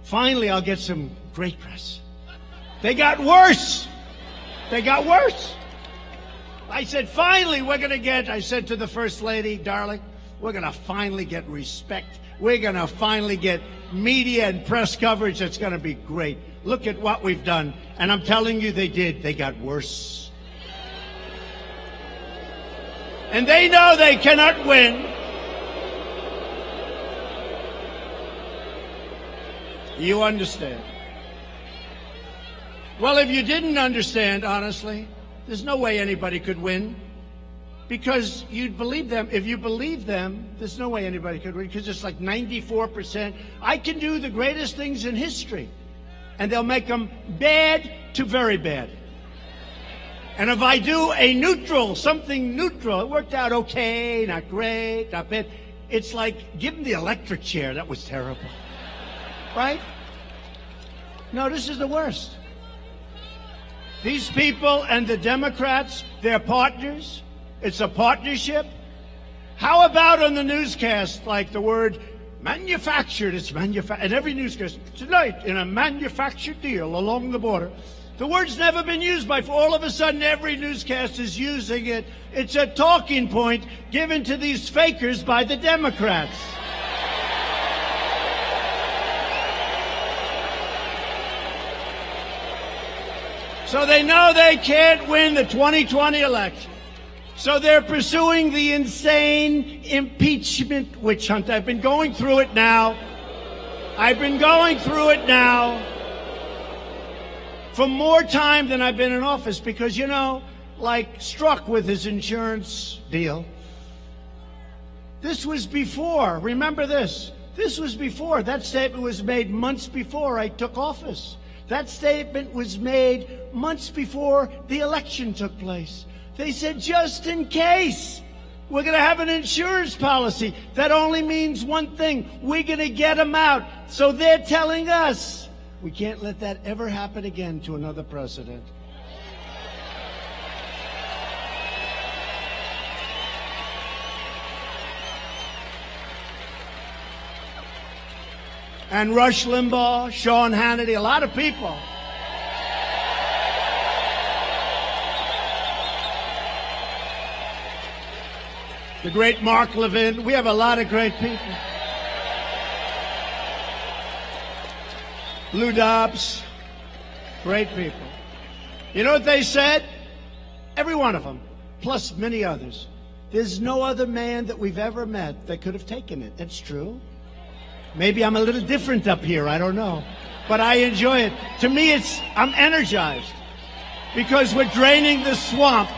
finally I'll get some great press. They got worse. They got worse. I said, finally, we're going to get, I said to the First Lady, darling, we're going to finally get respect. We're going to finally get media and press coverage that's going to be great. Look at what we've done. And I'm telling you, they did. They got worse. And they know they cannot win. You understand. Well, if you didn't understand, honestly, there's no way anybody could win, because you'd believe them. If you believe them, there's no way anybody could win, because it's like 94%. I can do the greatest things in history, and they'll make them bad to very bad. And if I do a neutral, something neutral, it worked out okay, not great, not bad. It's like, give them the electric chair. That was terrible. Right? No, this is the worst. These people and the Democrats, they're partners. It's a partnership. How about on the newscast, like the word manufactured? It's manufactured. And every newscast, tonight in a manufactured deal along the border. The word's never been used before. All of a sudden, every newscast is using it. It's a talking point given to these fakers by the Democrats. So they know they can't win the 2020 election. So they're pursuing the insane impeachment witch hunt. I've been going through it now. For more time than I've been in office, because, you know, like Struck with his insurance deal, this was before, remember this, this was before, that statement was made months before I took office. That statement was made months before the election took place. They said, just in case, we're going to have an insurance policy. That only means one thing. We're going to get them out. So they're telling us we can't let that ever happen again to another president. And Rush Limbaugh, Sean Hannity, a lot of people. The great Mark Levin. We have a lot of great people. Lou Dobbs. Great people. You know what they said? Every one of them, plus many others. There's no other man that we've ever met that could have taken it. That's true. Maybe I'm a little different up here, I don't know. But I enjoy it. To me, I'm energized because we're draining the swamp.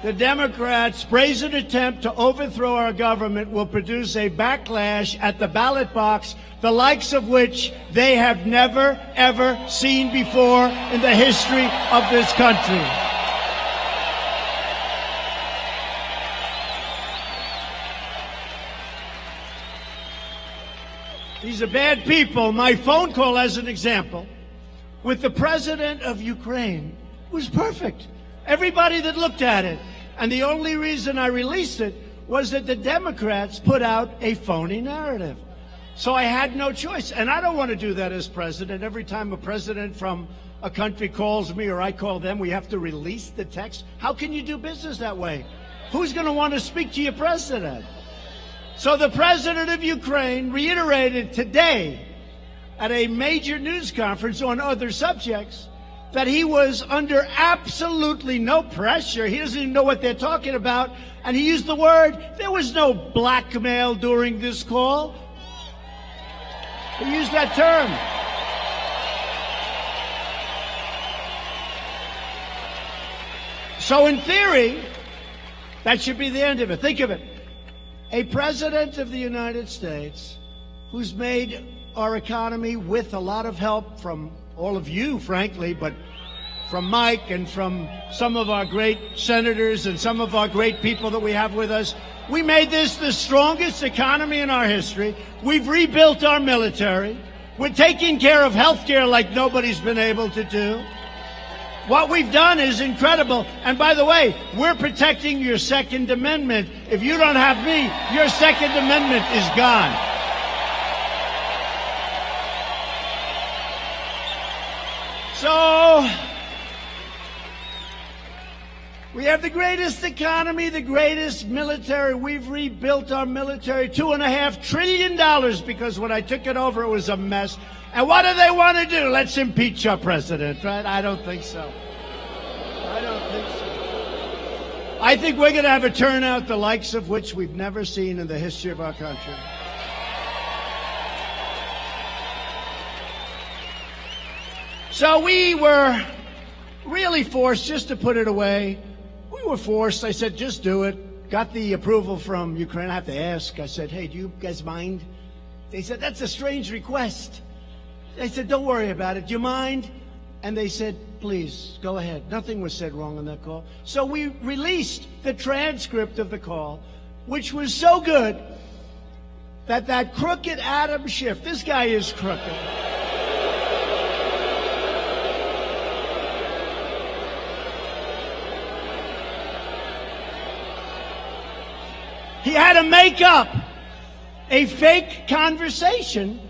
The Democrats' brazen attempt to overthrow our government will produce a backlash at the ballot box, the likes of which they have never, ever seen before in the history of this country. These are bad people. My phone call, as an example, with the president of Ukraine was perfect. Everybody that looked at it. And the only reason I released it was that the Democrats put out a phony narrative. So I had no choice. And I don't want to do that as president. Every time a president from a country calls me or I call them, we have to release the text. How can you do business that way? Who's going to want to speak to your president? So the president of Ukraine reiterated today at a major news conference on other subjects that he was under absolutely no pressure. He doesn't even know what they're talking about. And he used the word, there was no blackmail during this call. He used that term. So in theory, that should be the end of it. Think of it. A president of the United States who's made our economy with a lot of help from all of you, frankly, but from Mike and from some of our great senators and some of our great people that we have with us. We made this the strongest economy in our history. We've rebuilt our military. We're taking care of health care like nobody's been able to do. What we've done is incredible. And by the way, we're protecting your Second Amendment. If you don't have me, your Second Amendment is gone. So, we have the greatest economy, the greatest military. We've rebuilt our military, $2.5 trillion, because when I took it over, it was a mess. And what do they want to do? Let's impeach our president, right? I don't think so. I don't think so. I think we're going to have a turnout the likes of which we've never seen in the history of our country. So we were really forced just to put it away. We were forced. I said, just do it. Got the approval from Ukraine. I have to ask. I said, hey, do you guys mind? They said, that's a strange request. I said, don't worry about it. Do you mind? And they said, please, go ahead. Nothing was said wrong on that call. So we released the transcript of the call, which was so good that that crooked Adam Schiff, this guy is crooked. He had to make up a fake conversation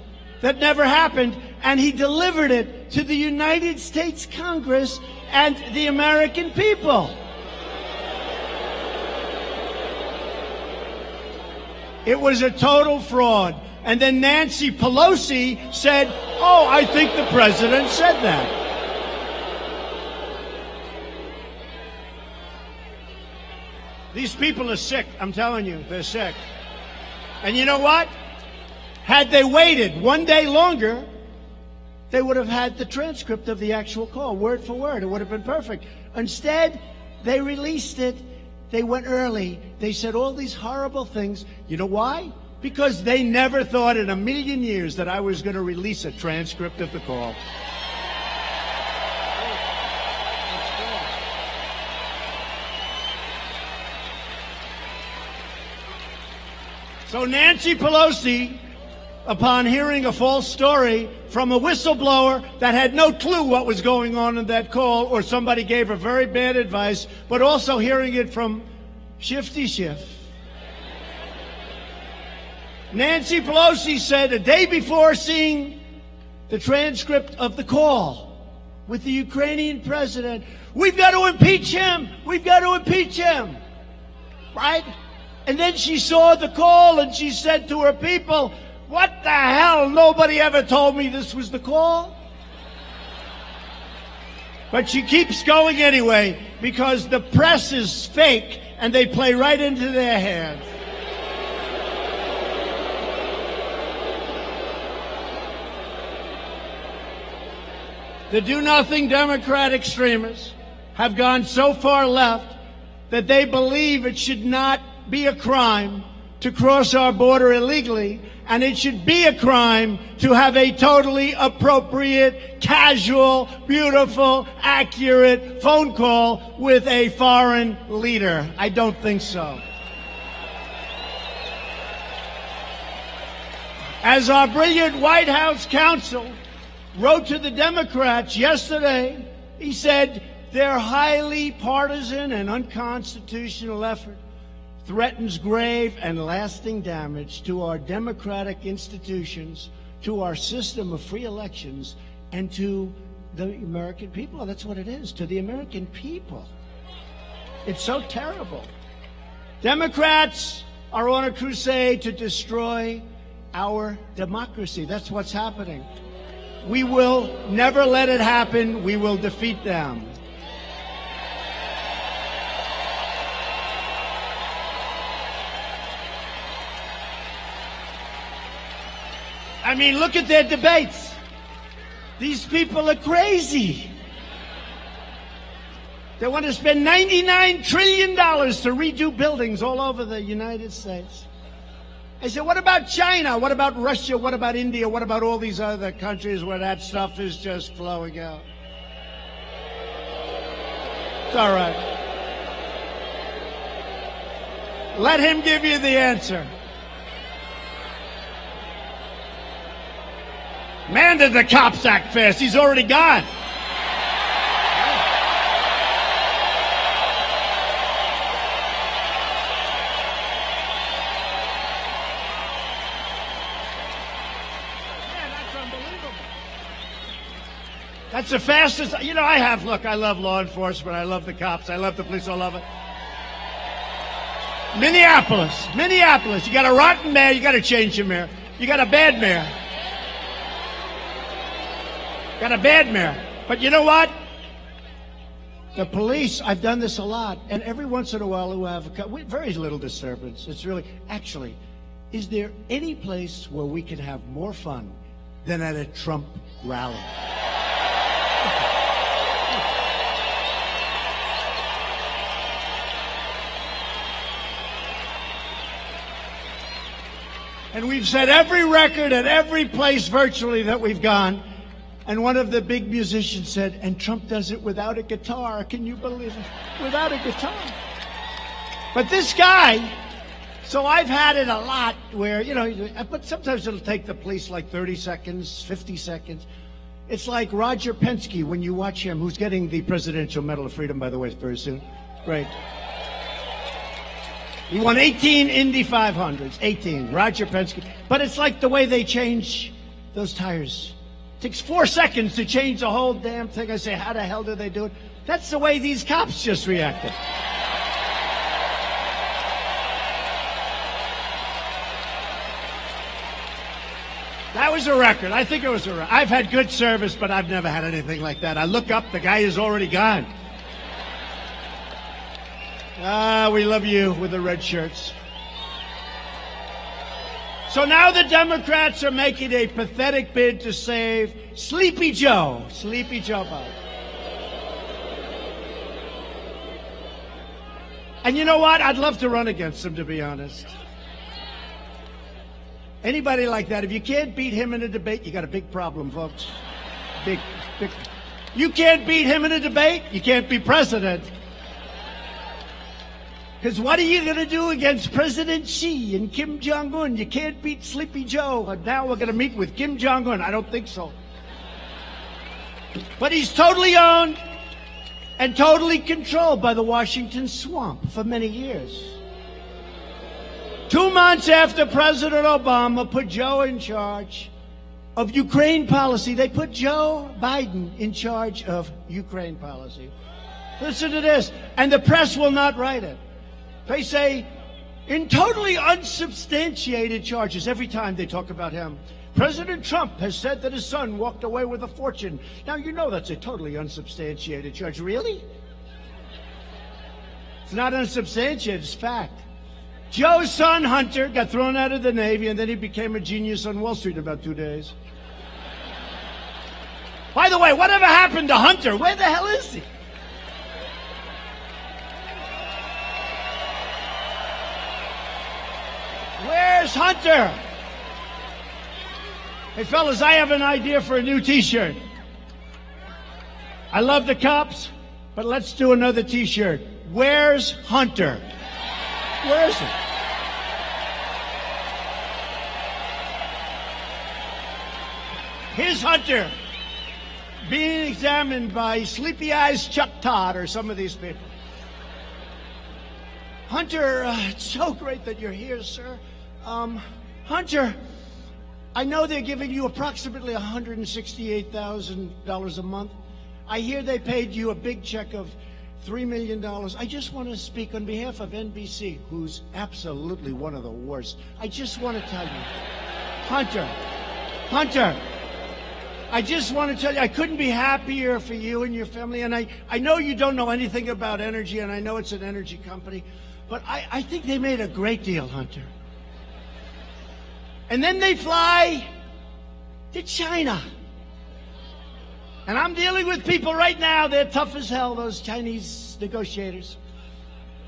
that never happened, and he delivered it to the United States Congress and the American people. It was a total fraud. And then Nancy Pelosi said, oh, I think the president said that. These people are sick. I'm telling you, they're sick. And you know what? Had they waited one day longer, they would have had the transcript of the actual call, word for word. It would have been perfect. Instead, they released it. They went early. They said all these horrible things. You know why? Because they never thought in a million years that I was going to release a transcript of the call. So Nancy Pelosi, upon hearing a false story from a whistleblower that had no clue what was going on in that call, or somebody gave her very bad advice, but also hearing it from Shifty Schiff, Nancy Pelosi said a day before seeing the transcript of the call with the Ukrainian president, we've got to impeach him. We've got to impeach him. Right? And then she saw the call and she said to her people, what the hell? Nobody ever told me this was the call. But she keeps going anyway because the press is fake and they play right into their hands. The do-nothing Democrat extremists have gone so far left that they believe it should not be a crime to cross our border illegally, and it should be a crime to have a totally appropriate, casual, beautiful, accurate phone call with a foreign leader. I don't think so. As our brilliant White House counsel wrote to the Democrats yesterday, he said their highly partisan and unconstitutional effort threatens grave and lasting damage to our democratic institutions, to our system of free elections, and to the American people. That's what it is, to the American people. It's so terrible. Democrats are on a crusade to destroy our democracy. That's what's happening. We will never let it happen. We will defeat them. I mean, look at their debates. These people are crazy. They want to spend $99 trillion to redo buildings all over the United States. I said, what about China? What about Russia? What about India? What about all these other countries where that stuff is just flowing out? It's all right. Let him give you the answer. Man, did the cops act fast. He's already gone. That's the fastest. You know, I love law enforcement. I love the cops. I love the police. I love it. Minneapolis. You got a rotten mayor. You got to change your mayor. You got a bad mayor. But you know what? The police, I've done this a lot. And every once in a while we have very little disturbance. It's really, actually, is there any place where we can have more fun than at a Trump rally? And we've set every record at every place virtually that we've gone. And one of the big musicians said, and Trump does it without a guitar. Can you believe it? Without a guitar. But this guy, so I've had it a lot where, but sometimes it'll take the police like 30 seconds, 50 seconds. It's like Roger Penske when you watch him, who's getting the Presidential Medal of Freedom, by the way, very soon. Great. He won 18 Indy 500s, 18, Roger Penske. But it's like the way they change those tires. It takes 4 seconds to change the whole damn thing. I say, how the hell do they do it? That's the way these cops just reacted. That was a record. I think it was a record. I've had good service, but I've never had anything like that. I look up, the guy is already gone. We love you with the red shirts. So now the Democrats are making a pathetic bid to save Sleepy Joe. Sleepy Joe Biden. And you know what? I'd love to run against him, to be honest. Anybody like that, if you can't beat him in a debate, you got a big problem, folks. Big. You can't beat him in a debate, you can't be president. Because what are you going to do against President Xi and Kim Jong-un? You can't beat Sleepy Joe. And now we're going to meet with Kim Jong-un. I don't think so. But he's totally owned and totally controlled by the Washington swamp for many years. 2 months after President Obama put Joe in charge of Ukraine policy, they put Joe Biden in charge of Ukraine policy. Listen to this. And the press will not write it. They say, in totally unsubstantiated charges, every time they talk about him, President Trump has said that his son walked away with a fortune. Now, you know that's a totally unsubstantiated charge. Really? It's not unsubstantiated, it's fact. Joe's son, Hunter, got thrown out of the Navy, and then he became a genius on Wall Street in about 2 days. By the way, whatever happened to Hunter? Where the hell is he? Where's Hunter? Hey, fellas, I have an idea for a new T-shirt. I love the cops, but let's do another T-shirt. Where's Hunter? Where is he? Here's Hunter being examined by Sleepy Eyes Chuck Todd or some of these people. Hunter, it's so great that you're here, sir. Hunter, I know they're giving you approximately $168,000 a month. I hear they paid you a big check of $3 million. I just want to speak on behalf of NBC, who's absolutely one of the worst. I just want to tell you, Hunter, I just want to tell you, I couldn't be happier for you and your family. And I know you don't know anything about energy, and I know it's an energy company, but I think they made a great deal, Hunter. And then they fly to China. And I'm dealing with people right now, they're tough as hell, those Chinese negotiators.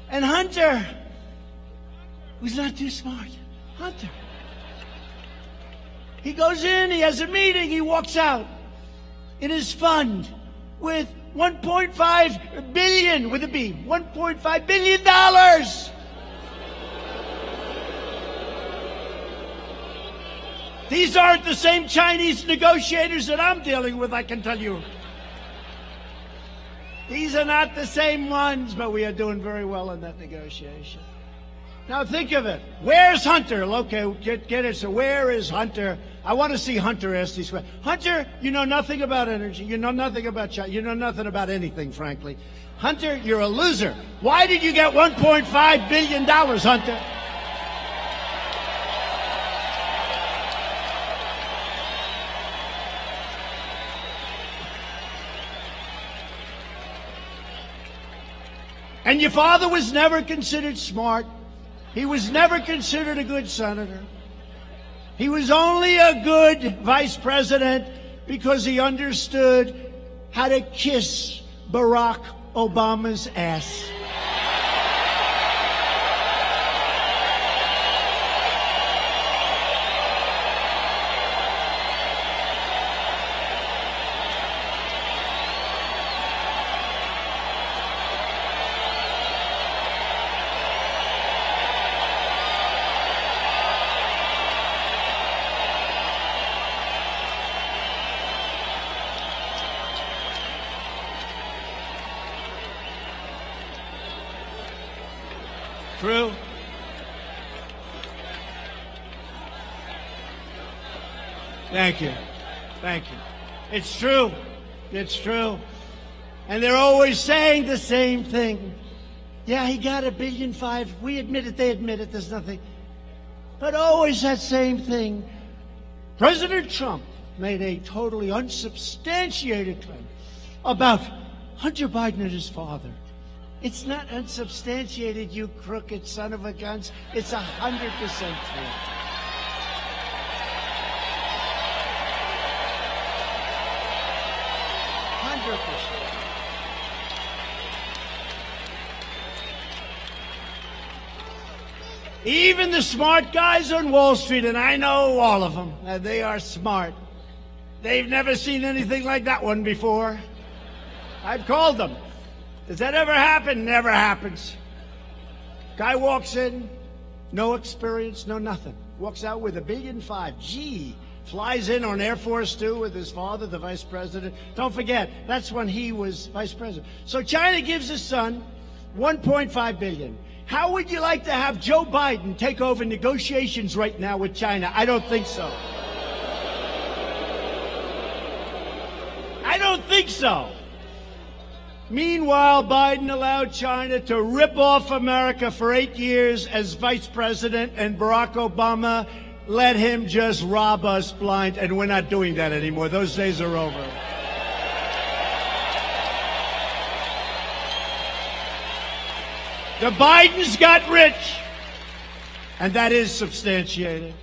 And Hunter, who's not too smart, Hunter, he goes in, he has a meeting, he walks out in his fund with 1.5 billion with a B, $1.5 billion. These aren't the same Chinese negotiators that I'm dealing with, I can tell you. These are not the same ones, but we are doing very well in that negotiation. Now think of it. Where's Hunter? Okay, get it. So where is Hunter? I want to see Hunter ask these questions. Hunter, you know nothing about energy. You know nothing about China. You know nothing about anything, frankly. Hunter, you're a loser. Why did you get $1.5 billion, Hunter? And your father was never considered smart. He was never considered a good senator. He was only a good vice president because he understood how to kiss Barack Obama's ass. True. Thank you. Thank you. It's true. It's true. And they're always saying the same thing. Yeah, he got $1.5 billion. We admit it. They admit it. There's nothing. But always that same thing. President Trump made a totally unsubstantiated claim about Hunter Biden and his father. It's not unsubstantiated, you crooked son of a guns. It's 100% true. Even the smart guys on Wall Street, and I know all of them, they are smart. They've never seen anything like that one before. I've called them. Does that ever happen? Never happens. Guy walks in, no experience, no nothing. Walks out with $1.5 billion. Gee, flies in on Air Force Two with his father, the vice president. Don't forget, that's when he was vice president. So China gives his son $1.5 billion. How would you like to have Joe Biden take over negotiations right now with China? I don't think so. I don't think so. Meanwhile, Biden allowed China to rip off America for 8 years as vice president, and Barack Obama let him just rob us blind, and we're not doing that anymore. Those days are over. The Bidens got rich, and that is substantiated,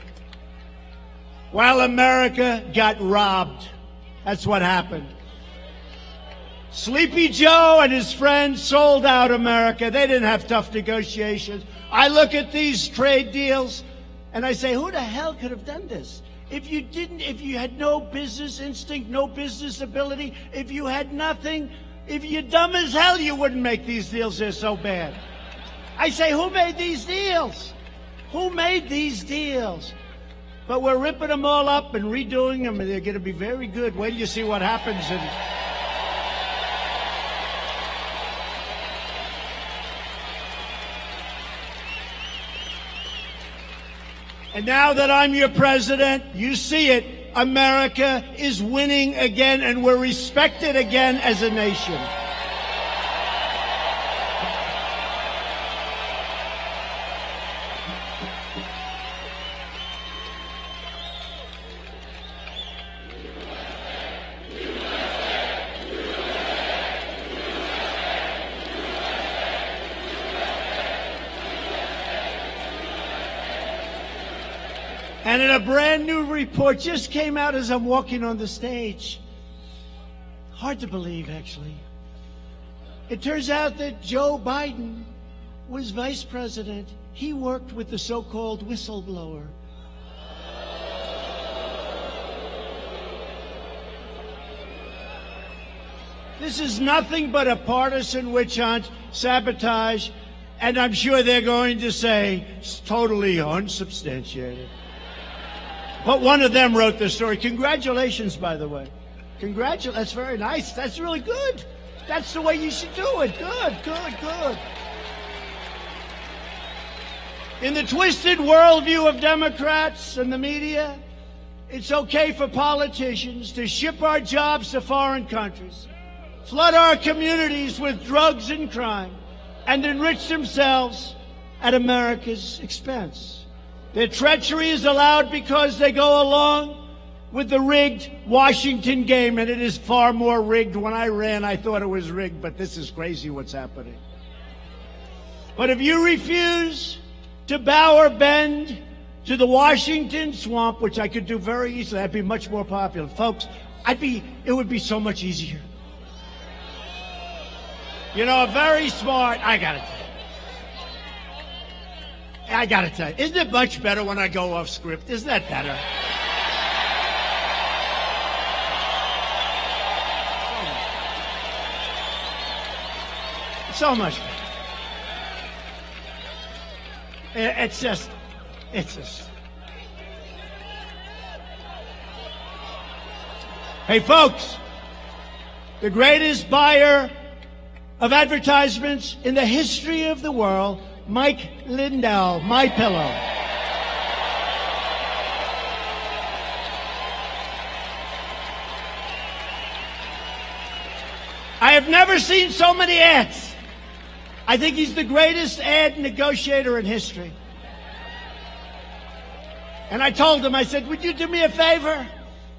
while America got robbed. That's what happened. Sleepy Joe and his friends sold out America. They didn't have tough negotiations. I look at these trade deals and I say, who the hell could have done this? If you had no business instinct, no business ability, if you had nothing, if you're dumb as hell, you wouldn't make these deals. They're so bad. I say, who made these deals? Who made these deals? But we're ripping them all up and redoing them, and they're going to be very good. Wait till you see what happens. And now that I'm your president, you see it. America is winning again, and we're respected again as a nation. And in a brand new report just came out as I'm walking on the stage. Hard to believe, actually. It turns out that Joe Biden was vice president. He worked with the so-called whistleblower. This is nothing but a partisan witch hunt, sabotage, and I'm sure they're going to say it's totally unsubstantiated. But one of them wrote the story. Congratulations, by the way. That's very nice. That's really good. That's the way you should do it. Good, good, good. In the twisted worldview of Democrats and the media, it's okay for politicians to ship our jobs to foreign countries, flood our communities with drugs and crime, and enrich themselves at America's expense. Their treachery is allowed because they go along with the rigged Washington game, and it is far more rigged. When I ran, I thought it was rigged, but this is crazy what's happening. But if you refuse to bow or bend to the Washington swamp, which I could do very easily, I'd be much more popular. Folks, it would be so much easier. You know, very smart, I gotta tell you, isn't it much better when I go off script? Isn't that better? So much better. It's just. Hey, folks, the greatest buyer of advertisements in the history of the world, Mike Lindell, My Pillow. I have never seen so many ads. I think he's the greatest ad negotiator in history. And I told him, I said, would you do me a favor?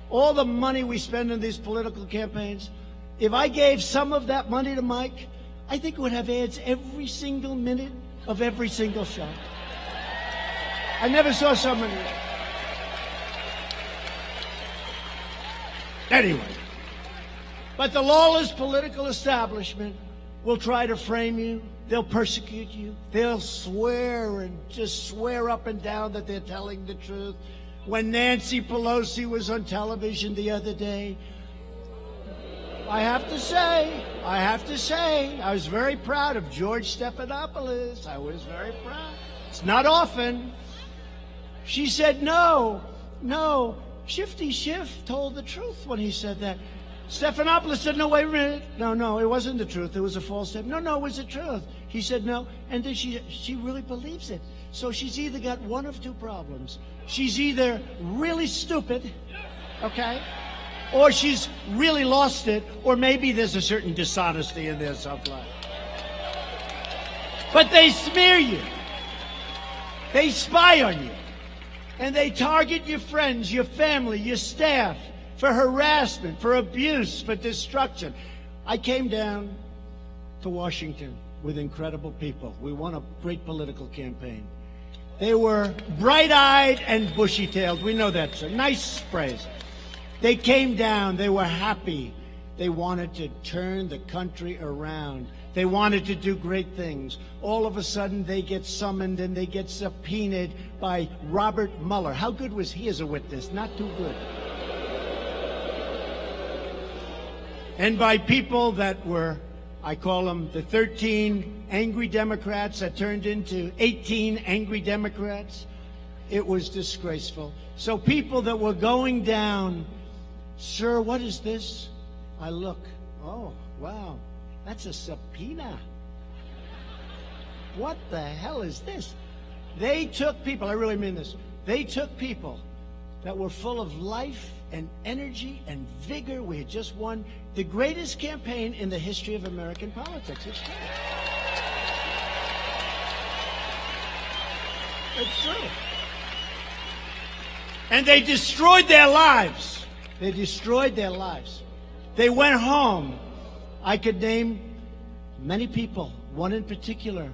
All the money we spend in these political campaigns, if I gave some of that money to Mike, I think it would have ads every single minute of every single show. I never saw so many. Anyway, but the lawless political establishment will try to frame you. They'll persecute you. They'll swear and just swear up and down that they're telling the truth. When Nancy Pelosi was on television the other day, I have to say, I was very proud of George Stephanopoulos. I was very proud. It's not often. She said, no, Shifty Schiff told the truth when he said that. Stephanopoulos said, no, wait a minute. No, it wasn't the truth. It was a false statement. No, it was the truth. He said no, and then she really believes it. So she's either got one of two problems. She's either really stupid, okay, or she's really lost it, or maybe there's a certain dishonesty in there someplace. But they smear you. They spy on you. And they target your friends, your family, your staff, for harassment, for abuse, for destruction. I came down to Washington with incredible people. We won a great political campaign. They were bright-eyed and bushy-tailed. We know that's a nice phrase. They came down. They were happy. They wanted to turn the country around. They wanted to do great things. All of a sudden, they get summoned and they get subpoenaed by Robert Mueller. How good was he as a witness? Not too good. And by people that were, I call them the 13 angry Democrats that turned into 18 angry Democrats. It was disgraceful. So people that were going down, sir, what is this? I look, oh, wow, that's a subpoena. What the hell is this? They took people, I really mean this, they took people that were full of life and energy and vigor. We had just won the greatest campaign in the history of American politics. It's true. It's true. And they destroyed their lives. They destroyed their lives. They went home. I could name many people, one in particular,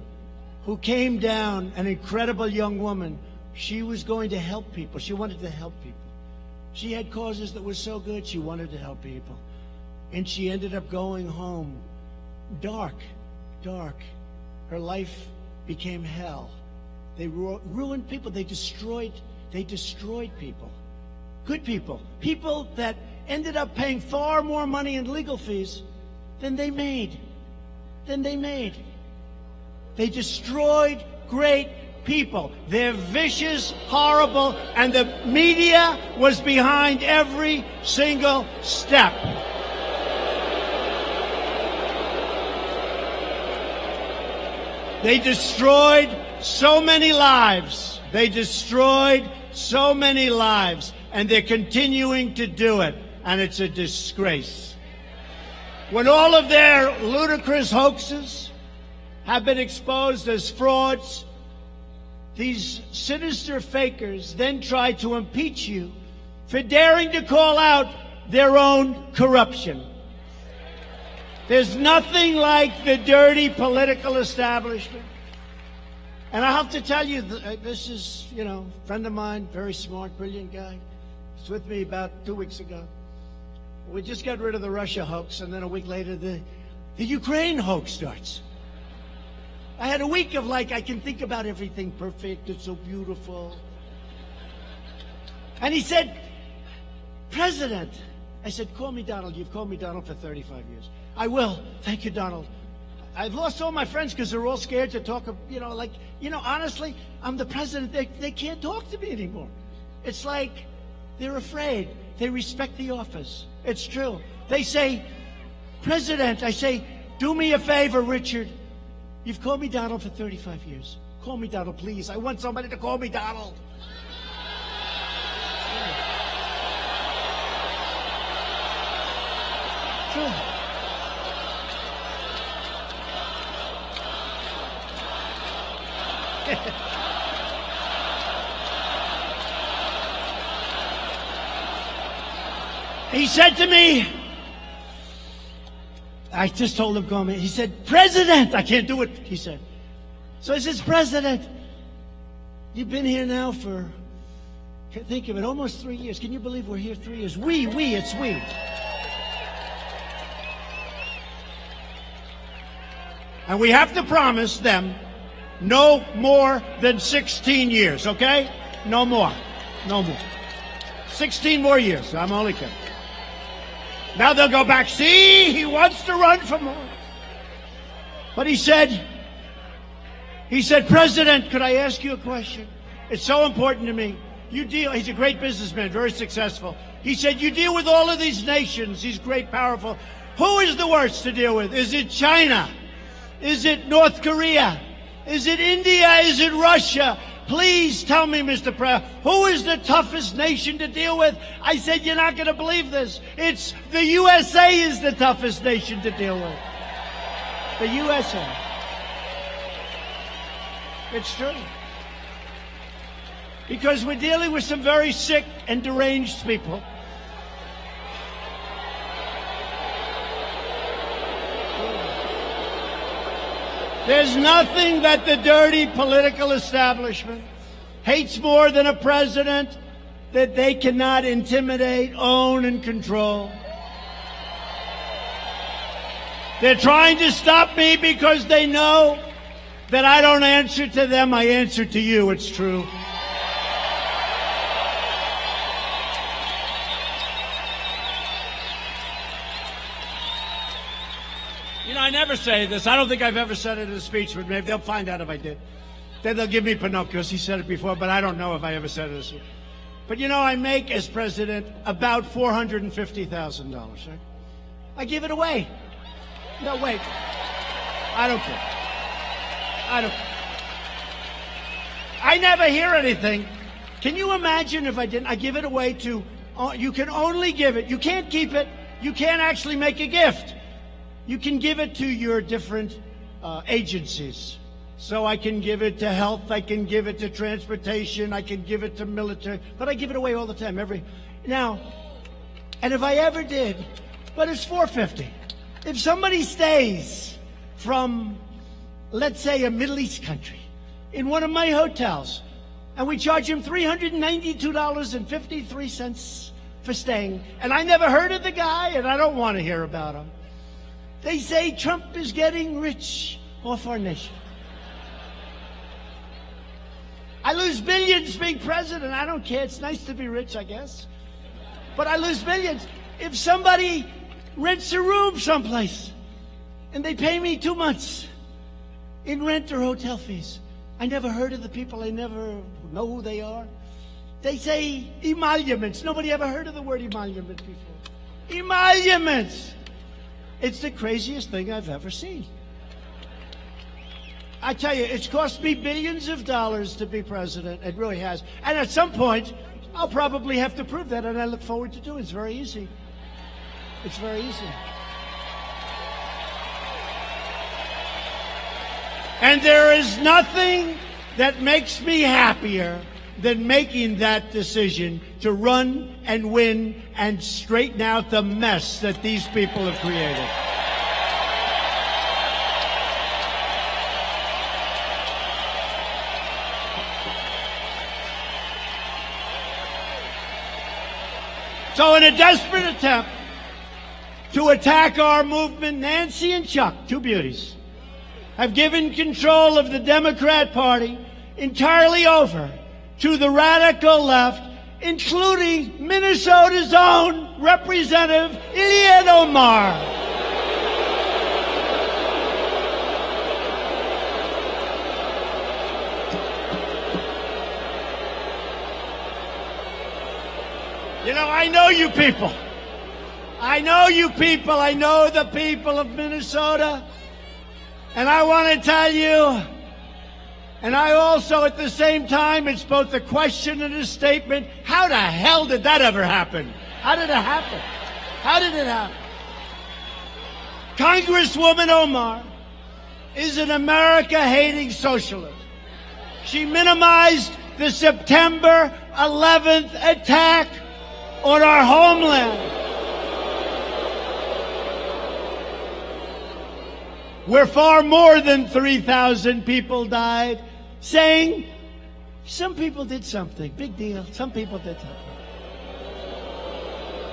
who came down, an incredible young woman. She was going to help people. She wanted to help people. She had causes that were so good, she wanted to help people. And she ended up going home dark. Her life became hell. They ruined people. They destroyed people. Good people. People that ended up paying far more money in legal fees than they made. They destroyed great people. They're vicious, horrible, and the media was behind every single step. They destroyed so many lives. And they're continuing to do it. And it's a disgrace. When all of their ludicrous hoaxes have been exposed as frauds, these sinister fakers then try to impeach you for daring to call out their own corruption. There's nothing like the dirty political establishment. And I have to tell you, this is, a friend of mine, very smart, brilliant guy. He's with me about 2 weeks ago. We just got rid of the Russia hoax, and then a week later, the Ukraine hoax starts. I had a week of I can think about everything perfect, it's so beautiful. And he said, President, I said, call me Donald. You've called me Donald for 35 years. I will. Thank you, Donald. I've lost all my friends because they're all scared to talk, honestly, I'm the president. They can't talk to me anymore. It's like they're afraid. They respect the office. It's true. They say, President, I say, do me a favor, Richard. You've called me Donald for 35 years. Call me Donald, please. I want somebody to call me Donald. True. He said to me, I just told him, call me. He said, President, I can't do it, he said. So I says, President, you've been here now for, think of it, almost 3 years. Can you believe we're here 3 years? It's we. And we have to promise them no more than 16 years, okay? No more. 16 more years. I'm only kidding. Now they'll go back. See, he wants to run for more. But he said, President, could I ask you a question? It's so important to me. He's a great businessman, very successful. He said, you deal with all of these nations, these great, powerful. Who is the worst to deal with? Is it China? Is it North Korea? Is it India? Is it Russia? Please tell me, Mr. President, who is the toughest nation to deal with? I said, you're not going to believe this. It's the USA is the toughest nation to deal with. The USA. It's true. Because we're dealing with some very sick and deranged people. There's nothing that the dirty political establishment hates more than a president that they cannot intimidate, own, and control. They're trying to stop me because they know that I don't answer to them, I answer to you. It's true. I never say this. I don't think I've ever said it in a speech, but maybe they'll find out if I did. Then they'll give me Pinocchio's. He said it before, but I don't know if I ever said it. But I make as president about $450,000, right? I give it away. No, wait. I don't care. I never hear anything. Can you imagine if I didn't? I give it away to, you can only give it. You can't keep it. You can't actually make a gift. You can give it to your different agencies. So I can give it to health, I can give it to transportation, I can give it to military, but I give it away all the time. Now, and if I ever did, but it's $450. If somebody stays from, let's say, a Middle East country in one of my hotels, and we charge him $392.53 for staying, and I never heard of the guy, and I don't want to hear about him. They say Trump is getting rich off our nation. I lose billions being president. I don't care. It's nice to be rich, I guess. But I lose billions. If somebody rents a room someplace And they pay me 2 months in rent or hotel fees. I never heard of the people. I never know who they are. They say emoluments. Nobody ever heard of the word emolument before. Emoluments. It's the craziest thing I've ever seen. I tell you, it's cost me billions of dollars to be president. It really has. And at some point, I'll probably have to prove that, and I look forward to doing it. It's very easy. It's very easy. And there is nothing that makes me happier than making that decision to run and win and straighten out the mess that these people have created. So in a desperate attempt to attack our movement, Nancy and Chuck, two beauties, have given control of the Democrat Party entirely over to the radical left, including Minnesota's own Representative Ilhan Omar. You know, I know you people. I know you people. I know the people of Minnesota. And I want to tell you, and I also at the same time, it's both a question and a statement. How the hell did that ever happen? How did it happen? How did it happen? Congresswoman Omar is an America-hating socialist. She minimized the September 11th attack on our homeland, where far more than 3,000 people died, saying some people did something. Big deal. Some people did something.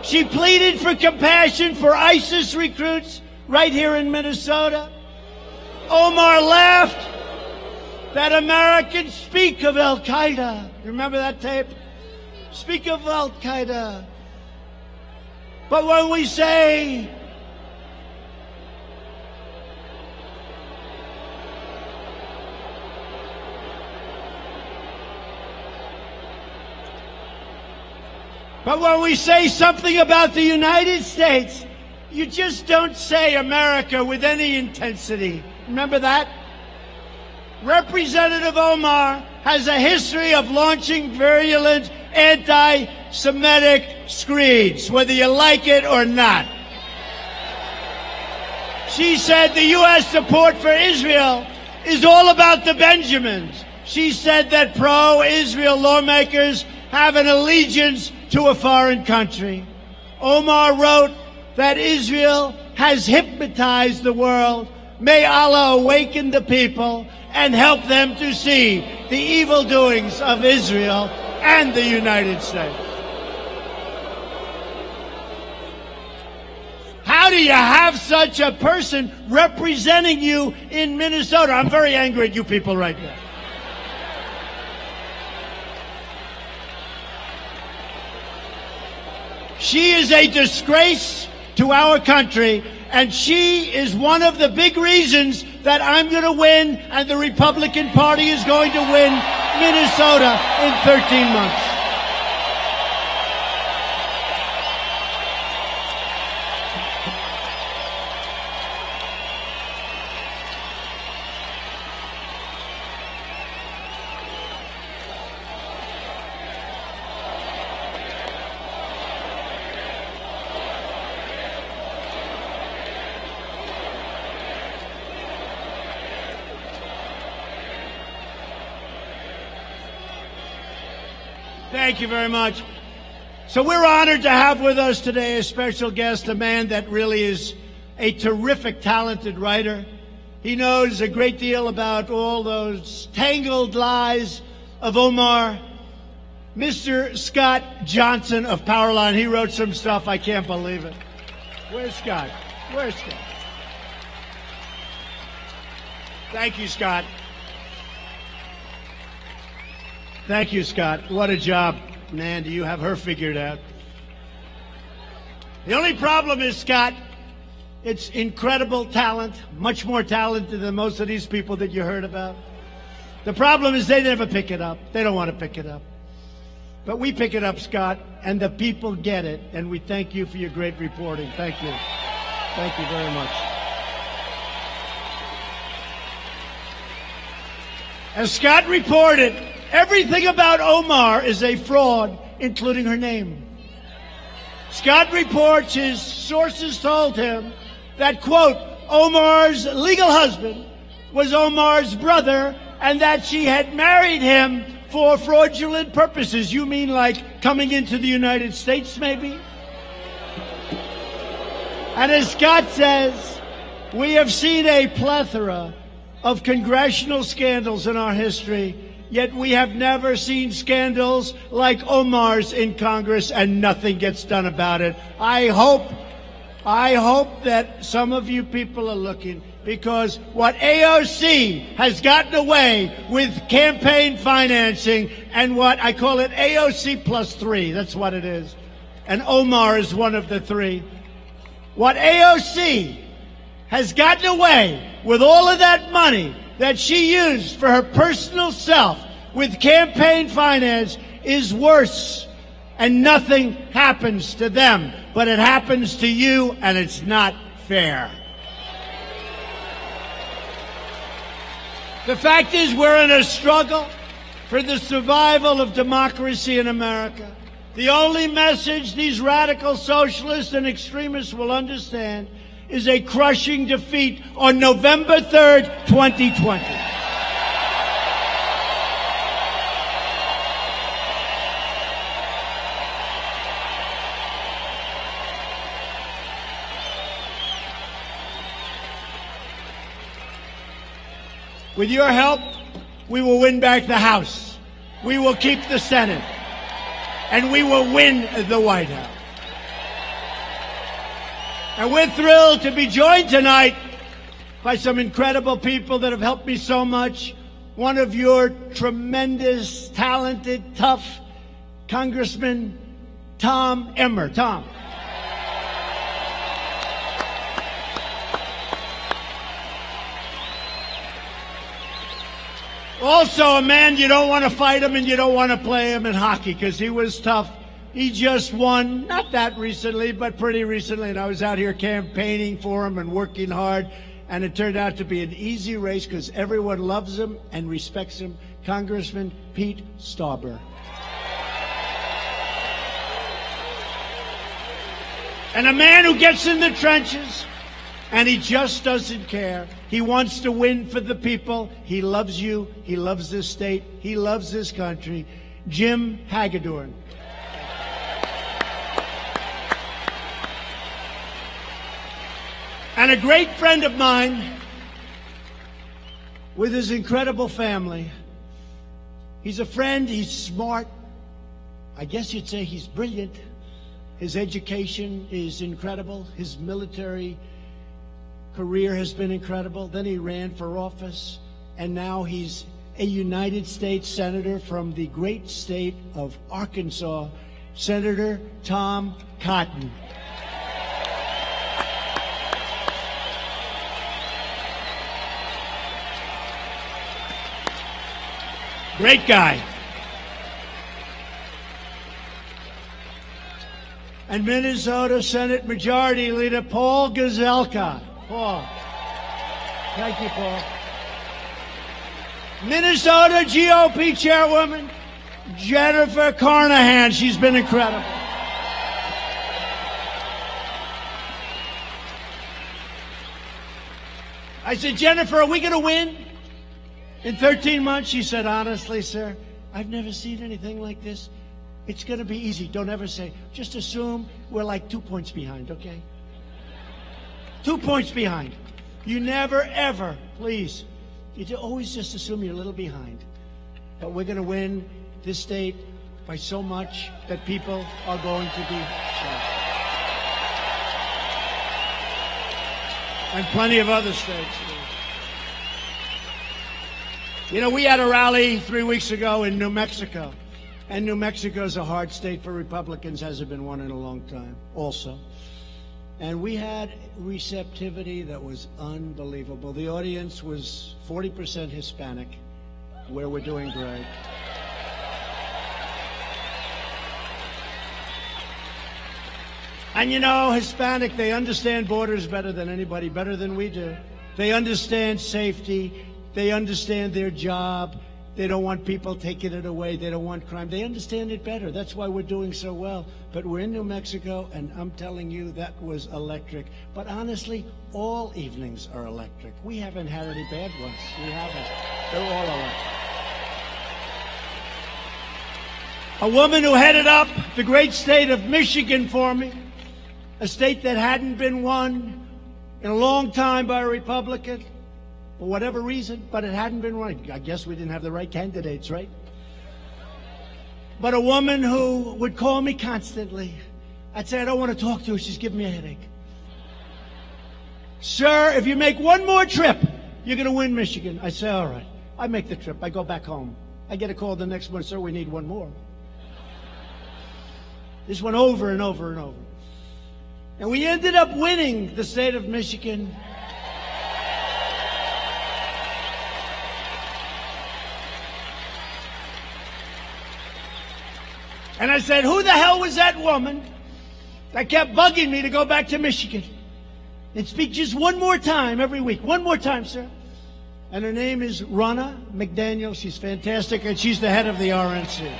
She pleaded for compassion for ISIS recruits right here in Minnesota. Omar laughed that Americans speak of Al-Qaeda. Remember that tape? Speak of Al-Qaeda. But when we say something about the United States, you just don't say America with any intensity. Remember that? Representative Omar has a history of launching virulent anti-Semitic screeds, whether you like it or not. She said the U.S. support for Israel is all about the Benjamins. She said that pro-Israel lawmakers have an allegiance to a foreign country. Omar wrote that Israel has hypnotized the world. May Allah awaken the people and help them to see the evil doings of Israel and the United States. How do you have such a person representing you in Minnesota? I'm very angry at you people right now. She is a disgrace to our country, and she is one of the big reasons that I'm going to win and the Republican Party is going to win Minnesota in 13 months. Thank you very much. So we're honored to have with us today a special guest, a man that really is a terrific, talented writer. He knows a great deal about all those tangled lies of Omar. Mr. Scott Johnson of Powerline. He wrote some stuff. I can't believe it. Where's Scott? Where's Scott? Thank you, Scott. Thank you, Scott. What a job, man. Do you have her figured out? The only problem is, Scott, It's incredible talent, much more talented than most of these people that you heard about. The problem is they never pick it up. They don't want to pick it up. But we pick it up, Scott, and the people get it, and we thank you for your great reporting. Thank you. Thank you very much. As Scott reported, everything about Omar is a fraud, including her name. Scott reports his sources told him that, quote, Omar's legal husband was Omar's brother and that she had married him for fraudulent purposes. You mean like coming into the United States, maybe? And as Scott says, we have seen a plethora of congressional scandals in our history, yet we have never seen scandals like Omar's in Congress, and nothing gets done about it. I hope that some of you people are looking, because what AOC has gotten away with campaign financing, and what I call it AOC plus 3, that's what it is, and Omar is one of the 3. What AOC has gotten away with all of that money that she used for her personal self with campaign finance is worse, and nothing happens to them, but it happens to you, and it's not fair. The fact is, we're in a struggle for the survival of democracy in America. The only message these radical socialists and extremists will understand is a crushing defeat on November 3rd, 2020. With your help, we will win back the House. We will keep the Senate. And we will win the White House. And we're thrilled to be joined tonight by some incredible people that have helped me so much. One of your tremendous, talented, tough Congressman, Tom Emmer. Tom. Also a man you don't want to fight him and you don't want to play him in hockey because he was tough. He just won, not that recently, but pretty recently, and I was out here campaigning for him and working hard, and it turned out to be an easy race because everyone loves him and respects him. Congressman Pete Stauber. And a man who gets in the trenches, and he just doesn't care. He wants to win for the people. He loves you. He loves this state. He loves this country. Jim Hagedorn. And a great friend of mine with his incredible family. He's a friend. He's smart. I guess you'd say he's brilliant. His education is incredible. His military career has been incredible. Then he ran for office, and now he's a United States Senator from the great state of Arkansas, Senator Tom Cotton. Great guy. And Minnesota Senate Majority Leader Paul Gazelka. Paul. Thank you, Paul. Minnesota GOP Chairwoman Jennifer Carnahan. She's been incredible. I said, Jennifer, are we going to win in 13 months? She said, honestly, sir, I've never seen anything like this. It's going to be easy. Don't ever say. Just assume we're like 2 points behind, okay? 2 points behind. You never, ever, please. You always just assume you're a little behind. But we're going to win this state by so much that people are going to be shocked. And plenty of other states. You know, we had a rally 3 weeks ago in New Mexico. And New Mexico is a hard state for Republicans, hasn't been one in a long time also. And we had receptivity that was unbelievable. The audience was 40% Hispanic, where we're doing great. And you know, Hispanic, they understand borders better than anybody, better than we do. They understand safety. They understand their job. They don't want people taking it away. They don't want crime. They understand it better. That's why we're doing so well. But we're in New Mexico, and I'm telling you, that was electric. But honestly, all evenings are electric. We haven't had any bad ones. We haven't. They're all electric. A woman who headed up the great state of Michigan for me, a state that hadn't been won in a long time by a Republican, for whatever reason, but it hadn't been right. I guess we didn't have the right candidates, right? But a woman who would call me constantly. I'd say, I don't want to talk to her. She's giving me a headache. Sir, if you make one more trip, you're going to win Michigan. I say, all right. I make the trip. I go back home. I get a call the next morning, sir, we need one more. This went over and over and over. And we ended up winning the state of Michigan. And I said, who the hell was that woman that kept bugging me to go back to Michigan and speak just one more time every week? One more time, sir. And her name is Ronna McDaniel. She's fantastic, and she's the head of the RNC.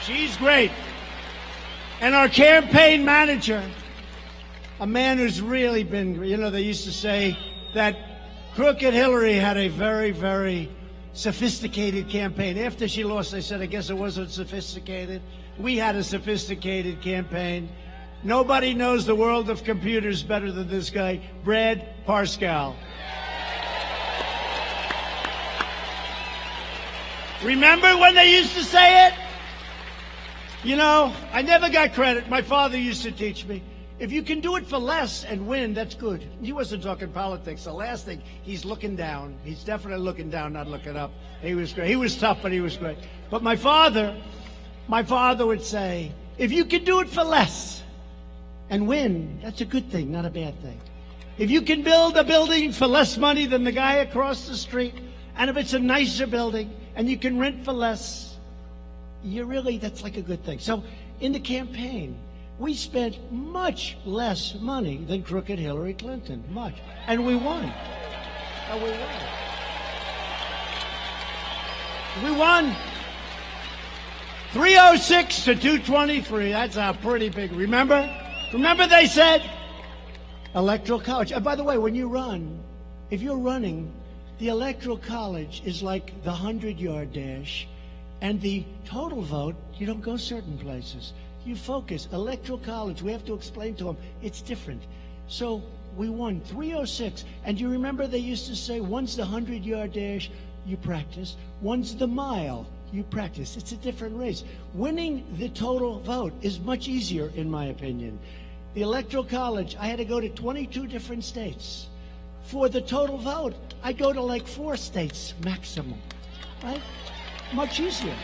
She's great. And our campaign manager, a man who's really been, you know, they used to say that Crooked Hillary had a very, very sophisticated campaign. After she lost, they said, I guess it wasn't sophisticated. We had a sophisticated campaign. Nobody knows the world of computers better than this guy, Brad Parscale. Remember when they used to say it? You know, I never got credit. My father used to teach me, if you can do it for less and win, that's good. He wasn't talking politics. The last thing, he's looking down. He's definitely looking down, not looking up. He was great. He was tough, but he was great. But my father would say, if you can do it for less and win, that's a good thing, not a bad thing. If you can build a building for less money than the guy across the street, and if it's a nicer building and you can rent for less, that's like a good thing. So in the campaign, we spent much less money than crooked Hillary Clinton, much. And we won. And we won. We won 306 to 223. That's a pretty big, remember? Remember they said electoral college. And by the way, when you run, if you're running, the electoral college is like the 100-yard dash, and the total vote, you don't go certain places. You focus. Electoral college, we have to explain to them, it's different. So we won 306. And you remember they used to say, one's the 100-yard dash, you practice. One's the mile, you practice. It's a different race. Winning the total vote is much easier, in my opinion. The electoral college, I had to go to 22 different states. For the total vote, I go to like 4 states maximum, right? Much easier.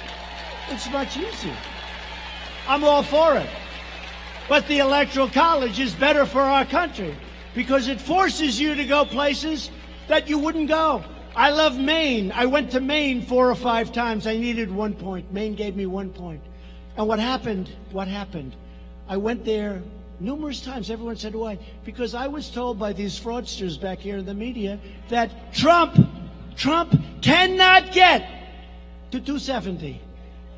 It's much easier. I'm all for it. But the electoral college is better for our country because it forces you to go places that you wouldn't go. I love Maine. I went to Maine 4 or 5 times. I needed 1 point. Maine gave me 1 point. And what happened? I went there numerous times. Everyone said, why? Because I was told by these fraudsters back here in the media that Trump cannot get to 270.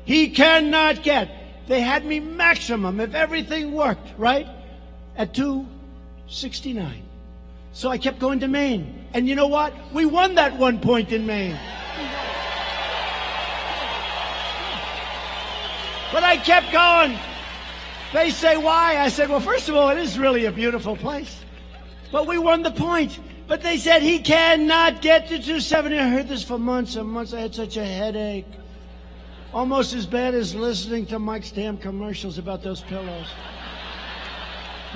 He cannot get. They had me maximum, if everything worked, right, at 269. So I kept going to Maine. And you know what? We won that 1 point in Maine. But I kept going. They say, why? I said, well, first of all, it is really a beautiful place. But we won the point. But they said he cannot get to 270. I heard this for months and months. I had such a headache. Almost as bad as listening to Mike's damn commercials about those pillows.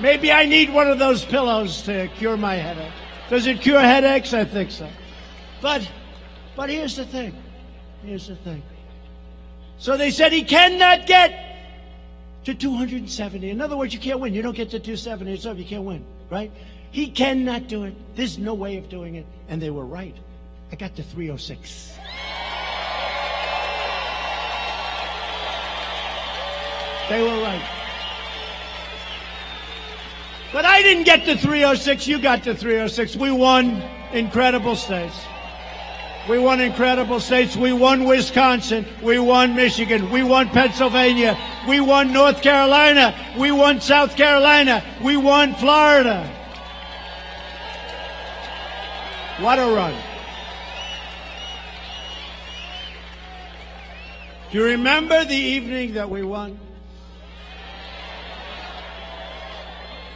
Maybe I need one of those pillows to cure my headache. Does it cure headaches? I think so. But here's the thing. So they said he cannot get to 270. In other words, you can't win. You don't get to 270 yourself, you can't win, right? He cannot do it. There's no way of doing it. And they were right. I got to 306. They were right. But I didn't get to 306. You got to 306. We won incredible states. We won incredible states. We won Wisconsin. We won Michigan. We won Pennsylvania. We won North Carolina. We won South Carolina. We won Florida. What a run. Do you remember the evening that we won?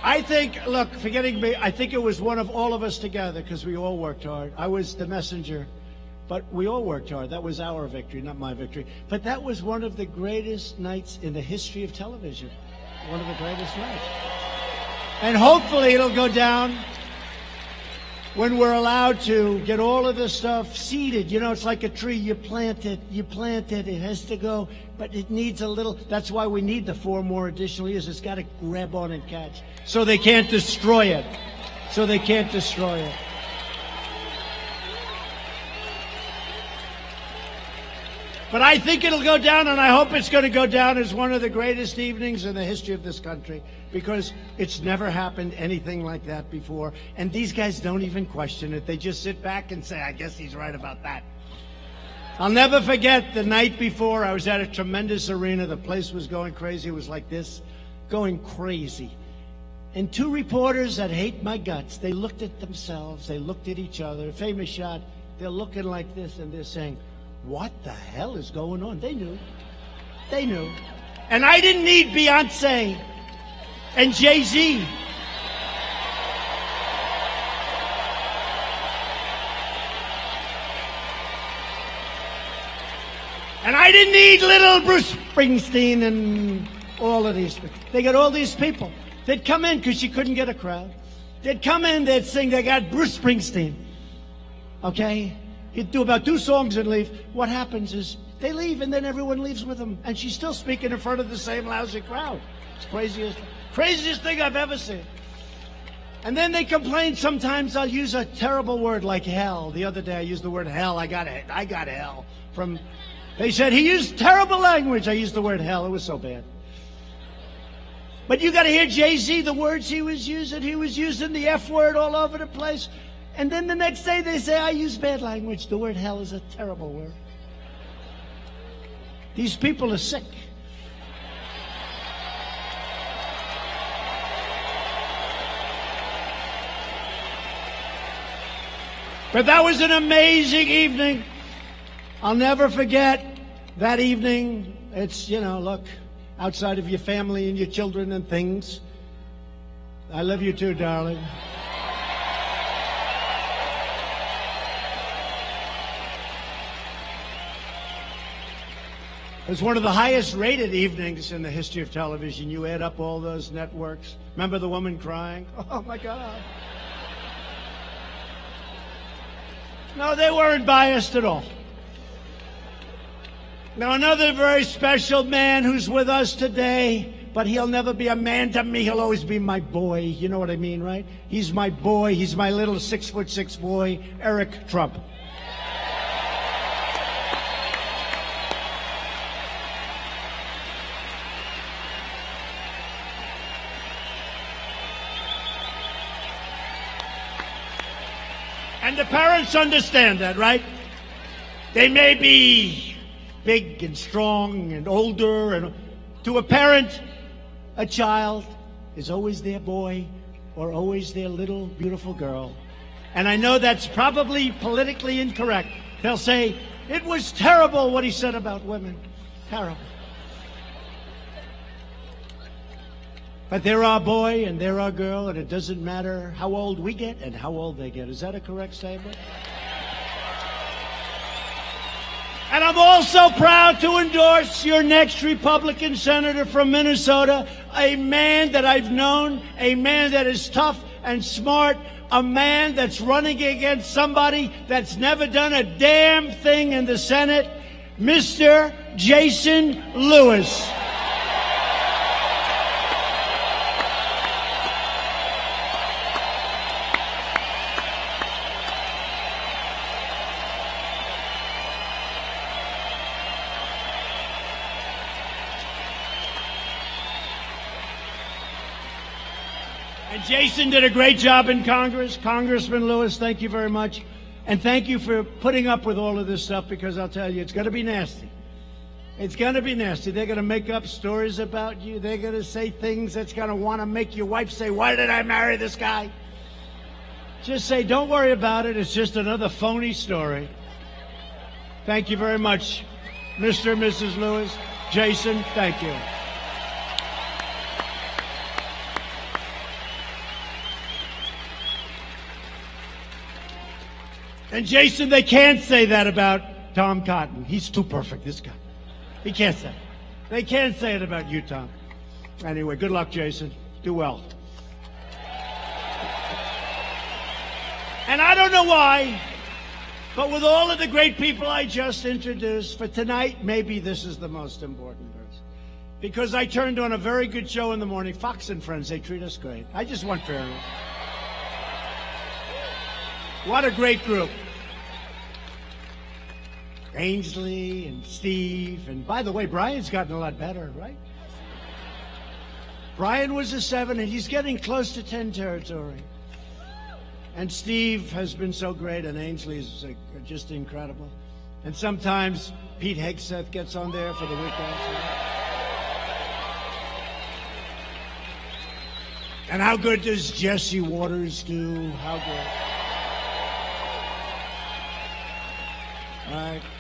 I think, look, forgetting me, I think it was one of all of us together because we all worked hard. I was the messenger, but we all worked hard. That was our victory, not my victory. But that was one of the greatest nights in the history of television. One of the greatest nights. And hopefully it'll go down when we're allowed to get all of this stuff seeded. You know, it's like a tree. You plant it, it has to go, but it needs a little. That's why we need the 4 more additional years. It's got to grab on and catch. So they can't destroy it. So they can't destroy it. But I think it'll go down, and I hope it's going to go down as one of the greatest evenings in the history of this country, because it's never happened anything like that before. And these guys don't even question it. They just sit back and say, I guess he's right about that. I'll never forget the night before. I was at a tremendous arena. The place was going crazy. It was like this, going crazy. And 2 reporters that hate my guts, they looked at themselves. They looked at each other. Famous shot. They're looking like this, and they're saying, what the hell is going on? They knew. They knew. And I didn't need Beyonce and Jay-Z. And I didn't need little Bruce Springsteen and all of these people. They got all these people. They'd come in because you couldn't get a crowd. They'd come in, they'd sing, they got Bruce Springsteen. Okay? He'd do about 2 songs and leave. What happens is they leave, and then everyone leaves with them. And she's still speaking in front of the same lousy crowd. It's craziest thing I've ever seen. And then they complain sometimes I'll use a terrible word like hell. The other day I used the word hell. I got hell from. They said he used terrible language. I used the word hell. It was so bad. But you got to hear Jay-Z, the words he was using. He was using the F word all over the place. And then the next day they say, I use bad language. The word hell is a terrible word. These people are sick. But that was an amazing evening. I'll never forget that evening. It's, you know, look, outside of your family and your children and things. I love you too, darling. It was one of the highest rated evenings in the history of television. You add up all those networks. Remember the woman crying? Oh, my God. No, they weren't biased at all. Now, another very special man who's with us today, but he'll never be a man to me. He'll always be my boy. You know what I mean, right? He's my boy. He's my little 6'6" boy, Eric Trump. And the parents understand that, right? They may be big and strong and older, and to a parent, a child is always their boy or always their little beautiful girl. And I know that's probably politically incorrect. They'll say, it was terrible what he said about women. Terrible. But they're our boy and they're our girl, and it doesn't matter how old we get and how old they get. Is that a correct statement? And I'm also proud to endorse your next Republican senator from Minnesota, a man that I've known, a man that is tough and smart, a man that's running against somebody that's never done a damn thing in the Senate. Mr. Jason Lewis. And Jason did a great job in Congress. Congressman Lewis, thank you very much. And thank you for putting up with all of this stuff, because I'll tell you, it's going to be nasty. It's going to be nasty. They're going to make up stories about you. They're going to say things that's going to want to make your wife say, why did I marry this guy? Just say, don't worry about it. It's just another phony story. Thank you very much, Mr. and Mrs. Lewis. Jason, thank you. And Jason, they can't say that about Tom Cotton. He's too perfect, this guy. He can't say it. They can't say it about you, Tom. Anyway, good luck, Jason. Do well. And I don't know why, but with all of the great people I just introduced, for tonight, maybe this is the most important verse. Because I turned on a very good show in the morning, Fox and Friends. They treat us great. I just want fairness. What a great group. Ainsley and Steve. And by the way, Brian's gotten a lot better, right? Brian was a 7, and he's getting close to 10 territory. And Steve has been so great, and Ainsley is just incredible. And sometimes Pete Hegseth gets on there for the weekend. And how good does Jesse Waters do? How good?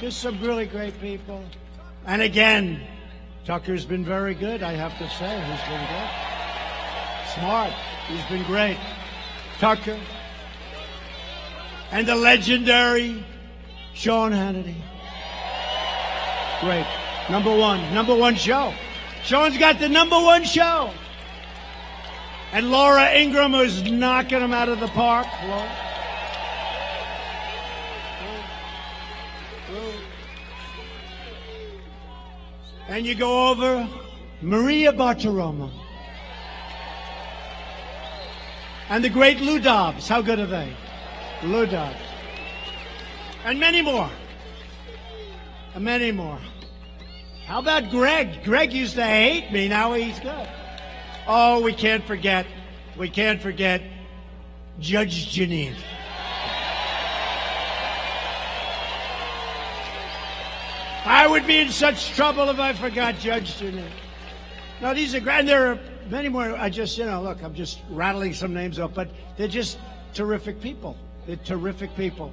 Just some really great people. And again, Tucker's been very good, I have to say. He's been good. Smart. He's been great. Tucker. And the legendary Sean Hannity. Great. Number one show. Sean's got the number 1 show. And Laura Ingraham was knocking him out of the park. And you go over Maria Bartiromo. And the great Lou Dobbs. How good are they? Lou Dobbs. And many more. And many more. How about Greg? Greg used to hate me. Now he's good. Oh, we can't forget Judge Janine. I would be in such trouble if I forgot Judge Janine. No, these are great. And there are many more. I just, look, I'm just rattling some names off, but they're just terrific people. They're terrific people.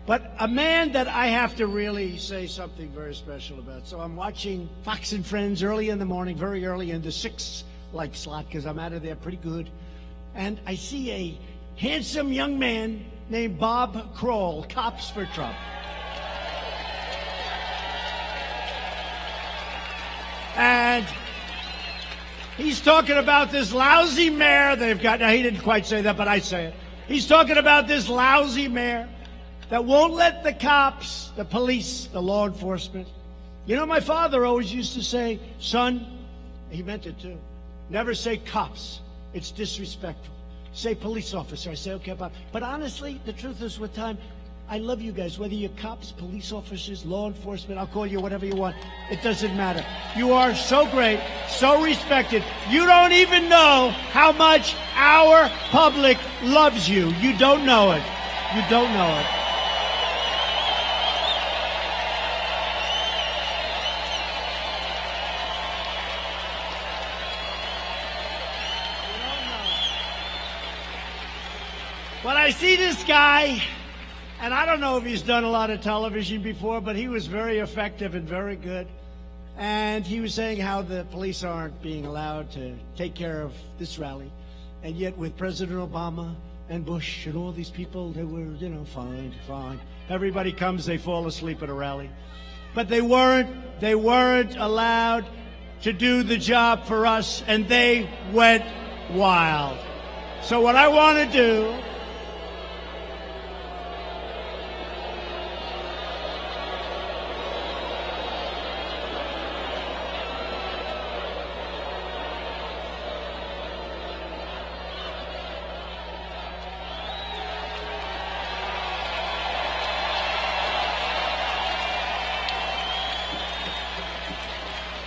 But a man that I have to really say something very special about. So I'm watching Fox and Friends early in the morning, very early in the 6 slot, because I'm out of there pretty good. And I see a handsome young man named Bob Kroll, Cops for Trump. And he's talking about this lousy mayor they've got. Now, he didn't quite say that, but I say it. He's talking about this lousy mayor that won't let the cops, the police, the law enforcement. My father always used to say, son, he meant it too, never say cops. It's disrespectful. Say police officer. I say, okay, Bob. But honestly, the truth is, with time, I love you guys, whether you're cops, police officers, law enforcement, I'll call you whatever you want. It doesn't matter. You are so great, so respected. You don't even know how much our public loves you. You don't know it. You don't know it. But I see this guy, and I don't know if he's done a lot of television before, but he was very effective and very good. And he was saying how the police aren't being allowed to take care of this rally. And yet with President Obama and Bush and all these people, they were, fine. Everybody comes, they fall asleep at a rally. But they weren't allowed to do the job for us, and they went wild. So what I want to do,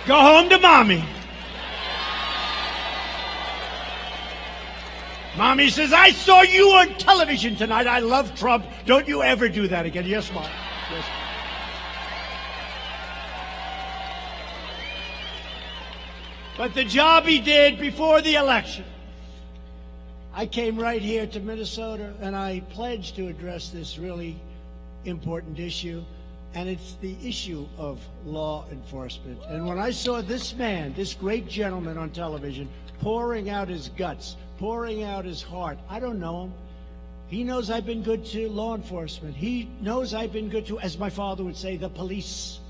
Go home to mommy. Mommy says, I saw you on television tonight. I love Trump. Don't you ever do that again. Yes, Mom. Yes. But the job he did before the election, I came right here to Minnesota, and I pledged to address this really important issue, and it's the issue of law enforcement. And when I saw this man, this great gentleman on television, pouring out his guts, pouring out his heart, I don't know him. He knows I've been good to law enforcement. He knows I've been good to, as my father would say, the police.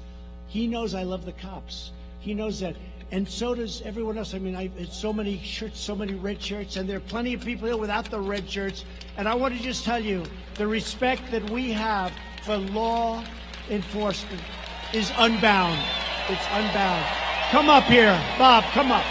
He knows I love the cops. He knows that. And so does everyone else. I mean, it's so many shirts, so many red shirts, and there are plenty of people here without the red shirts. And I want to just tell you, the respect that we have for law enforcement is unbound. It's unbound. Come up here, Bob, come up.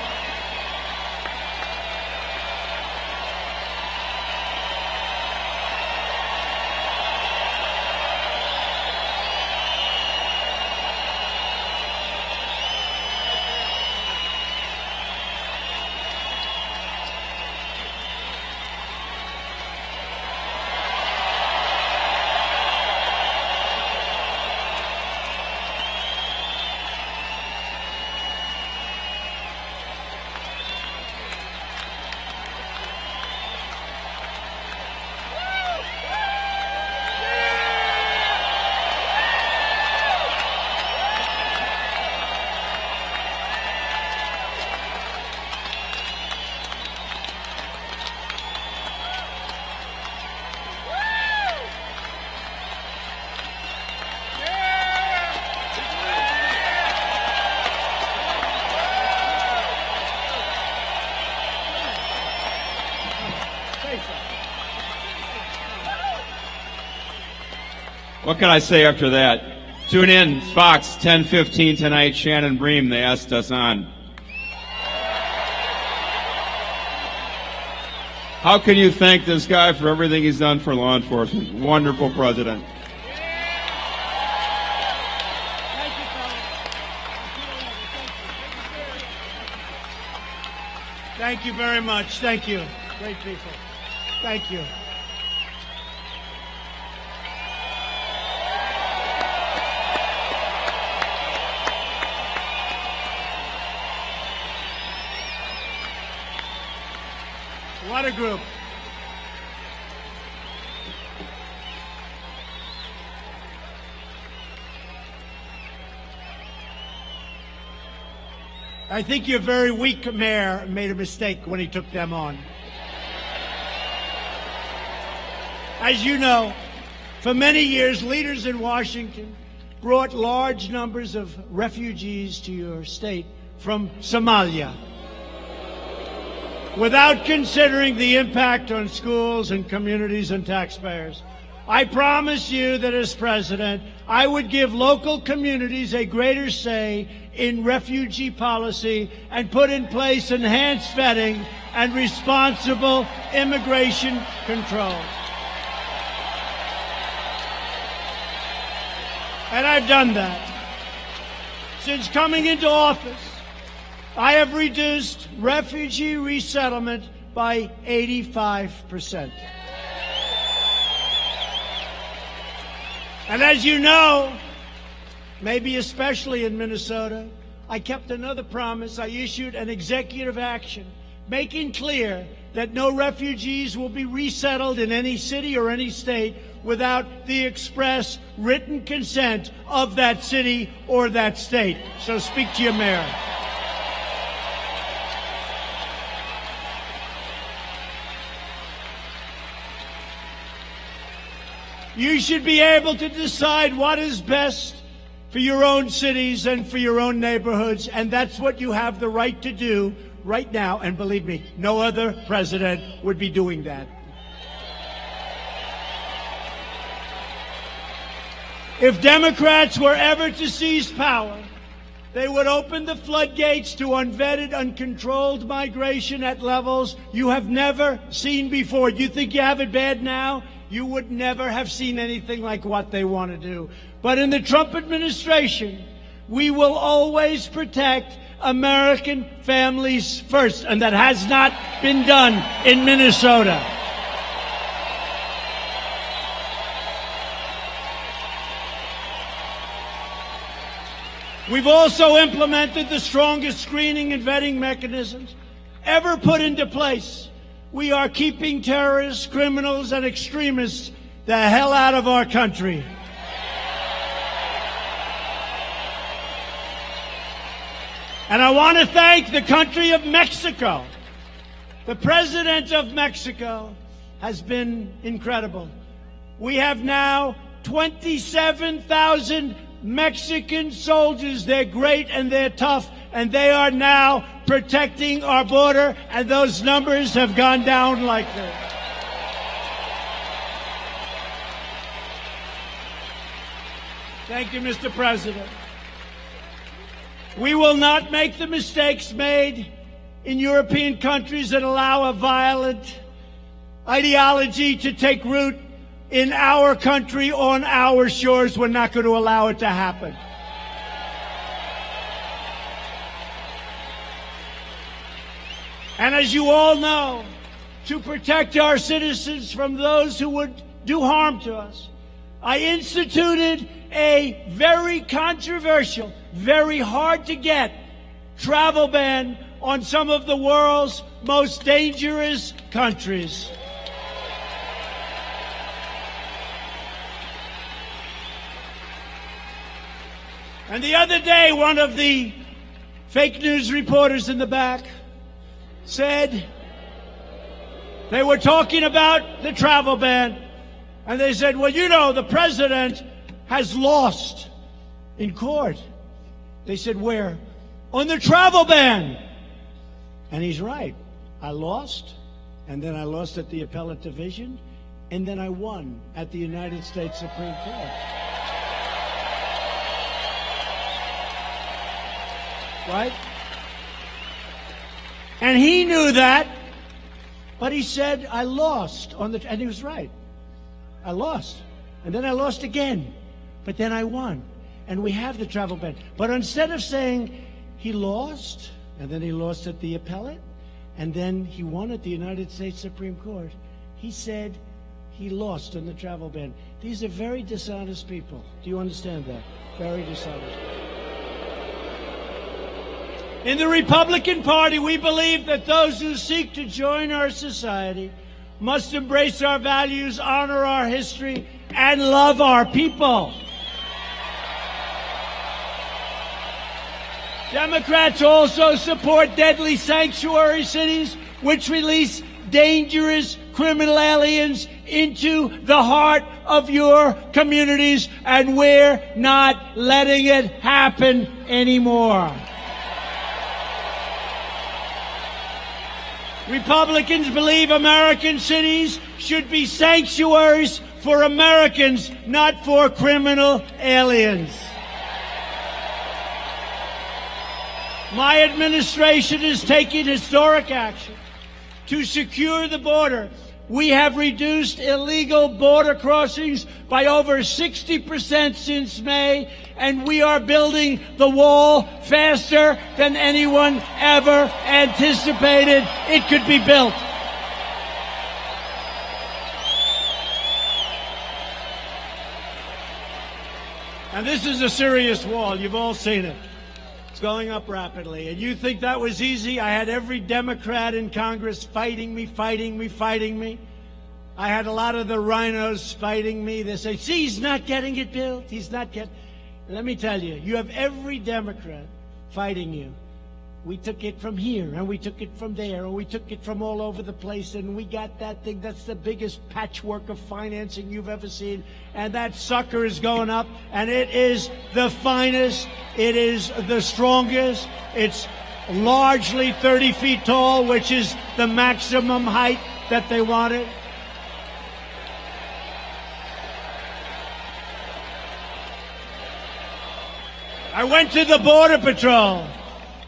What can I say after that? Tune in, Fox, 10:15 tonight. Shannon Bream, they asked us on. How can you thank this guy for everything he's done for law enforcement? Wonderful president. Thank you very much. Thank you. Great people. Thank you. What a group. I think your very weak mayor made a mistake when he took them on. As you know, for many years, leaders in Washington brought large numbers of refugees to your state from Somalia, without considering the impact on schools and communities and taxpayers. I promise you that as president, I would give local communities a greater say in refugee policy and put in place enhanced vetting and responsible immigration controls. And I've done that. Since coming into office, I have reduced refugee resettlement by 85%. And as you know, maybe especially in Minnesota, I kept another promise. I issued an executive action making clear that no refugees will be resettled in any city or any state without the express written consent of that city or that state. So speak to your mayor. You should be able to decide what is best for your own cities and for your own neighborhoods, and that's what you have the right to do right now. And believe me, no other president would be doing that. If Democrats were ever to seize power, they would open the floodgates to unvetted, uncontrolled migration at levels you have never seen before. You think you have it bad now? You would never have seen anything like what they want to do. But in the Trump administration, We will always protect American families first, and that has not been done in Minnesota. We've also implemented the strongest screening and vetting mechanisms ever put into place. We are keeping terrorists, criminals, and extremists the hell out of our country. And I want to thank the country of Mexico. The president of Mexico has been incredible. We have now 27,000 Mexican soldiers. They're great and they're tough, and they are now protecting our border, and those numbers have gone down like this. Thank you, Mr. President. We will not make the mistakes made in European countries that allow a violent ideology to take root in our country, on our shores. We're not going to allow it to happen. And as you all know, to protect our citizens from those who would do harm to us, I instituted a very controversial, very hard to get travel ban on some of the world's most dangerous countries. And the other day, one of the fake news reporters in the back said they were talking about the travel ban, and they said, well, you know, the president has lost in court. They said, where? On the travel ban. And he's right. I lost, and then I lost at the appellate division, and then I won at the United States Supreme Court. Right? And he knew that, but he said, I lost on the, and he was right. I lost, and then I lost again, but then I won, and we have the travel ban. But instead of saying he lost, and then he lost at the appellate, and then he won at the United States Supreme Court, he said he lost on the travel ban. These are very dishonest people. Do you understand that? Very dishonest. In the Republican Party, we believe that those who seek to join our society must embrace our values, honor our history, and love our people. Democrats also support deadly sanctuary cities, which release dangerous criminal aliens into the heart of your communities, and we're not letting it happen anymore. Republicans believe American cities should be sanctuaries for Americans, not for criminal aliens. My administration is taking historic action to secure the border. We have reduced illegal border crossings by over 60% since May, and we are building the wall faster than anyone ever anticipated it could be built. And this is a serious wall. You've all seen it. It's going up rapidly. And you think that was easy? I had every Democrat in Congress fighting me. I had a lot of the rhinos fighting me. They say, see, he's not getting it built. He's not getting. Let me tell you, you have every Democrat fighting you. We took it from here, and we took it from there, and we took it from all over the place, and we got that thing. That's the biggest patchwork of financing you've ever seen. And that sucker is going up, and it is the finest. It is the strongest. It's largely 30 feet tall, which is the maximum height that they wanted. I went to the Border Patrol,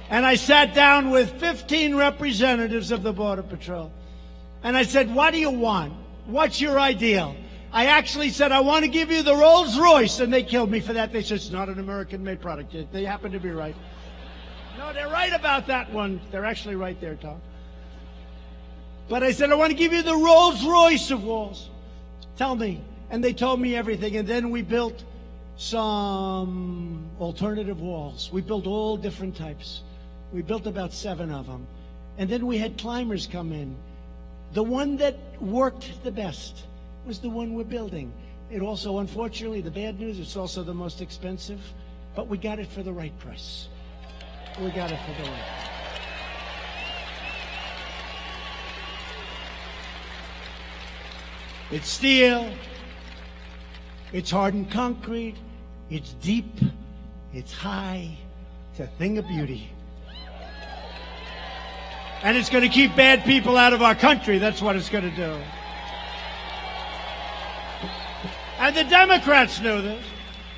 and I sat down with 15 representatives of the Border Patrol. And I said, what do you want? What's your ideal? I actually said, I want to give you the Rolls Royce, and they killed me for that. They said, it's not an American-made product. They happen to be right. No, they're right about that one. They're actually right there, Tom. But I said, I want to give you the Rolls Royce of walls. Tell me. And they told me everything. And then we built some alternative walls. We built all different types. We built about 7 of them. And then we had climbers come in. The one that worked the best was the one we're building. It also, unfortunately, the bad news, it's also the most expensive, but we got it for the right price. We got it for the right price. It's steel, it's hardened concrete, it's deep, it's high, it's a thing of beauty. And it's going to keep bad people out of our country. That's what it's going to do. And the Democrats knew this.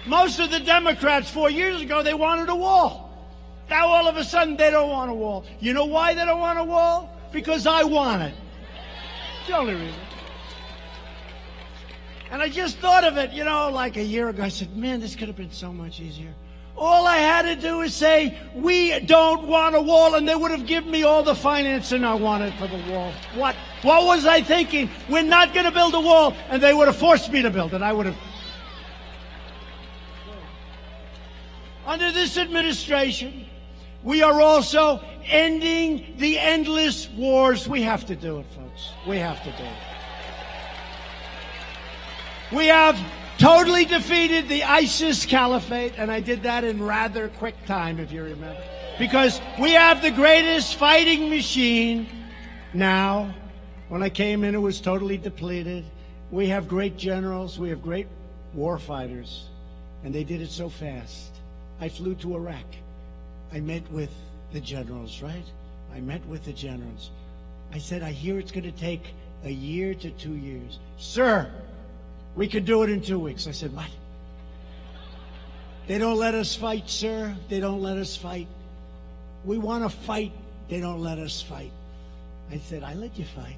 Most of the Democrats 4 years ago, they wanted a wall. Now all of a sudden, they don't want a wall. You know why they don't want a wall? Because I want it. It's the only reason. And I just thought of it, like a year ago. I said, man, this could have been so much easier. All I had to do is say, we don't want a wall, and they would have given me all the financing I wanted for the wall. What was I thinking? We're not going to build a wall, and they would have forced me to build it. I would have. Under this administration, we are also ending the endless wars. We have to do it, folks. We have to do it. We have totally defeated the ISIS caliphate, and I did that in rather quick time, if you remember. Because we have the greatest fighting machine now. When I came in, it was totally depleted. We have great generals. We have great war fighters. And they did it so fast. I flew to Iraq. I met with the generals, right? I met with the generals. I said, I hear it's going to take a year to 2 years. Sir, we could do it in 2 weeks. I said, what? They don't let us fight, sir. They don't let us fight. We want to fight. They don't let us fight. I said, I let you fight.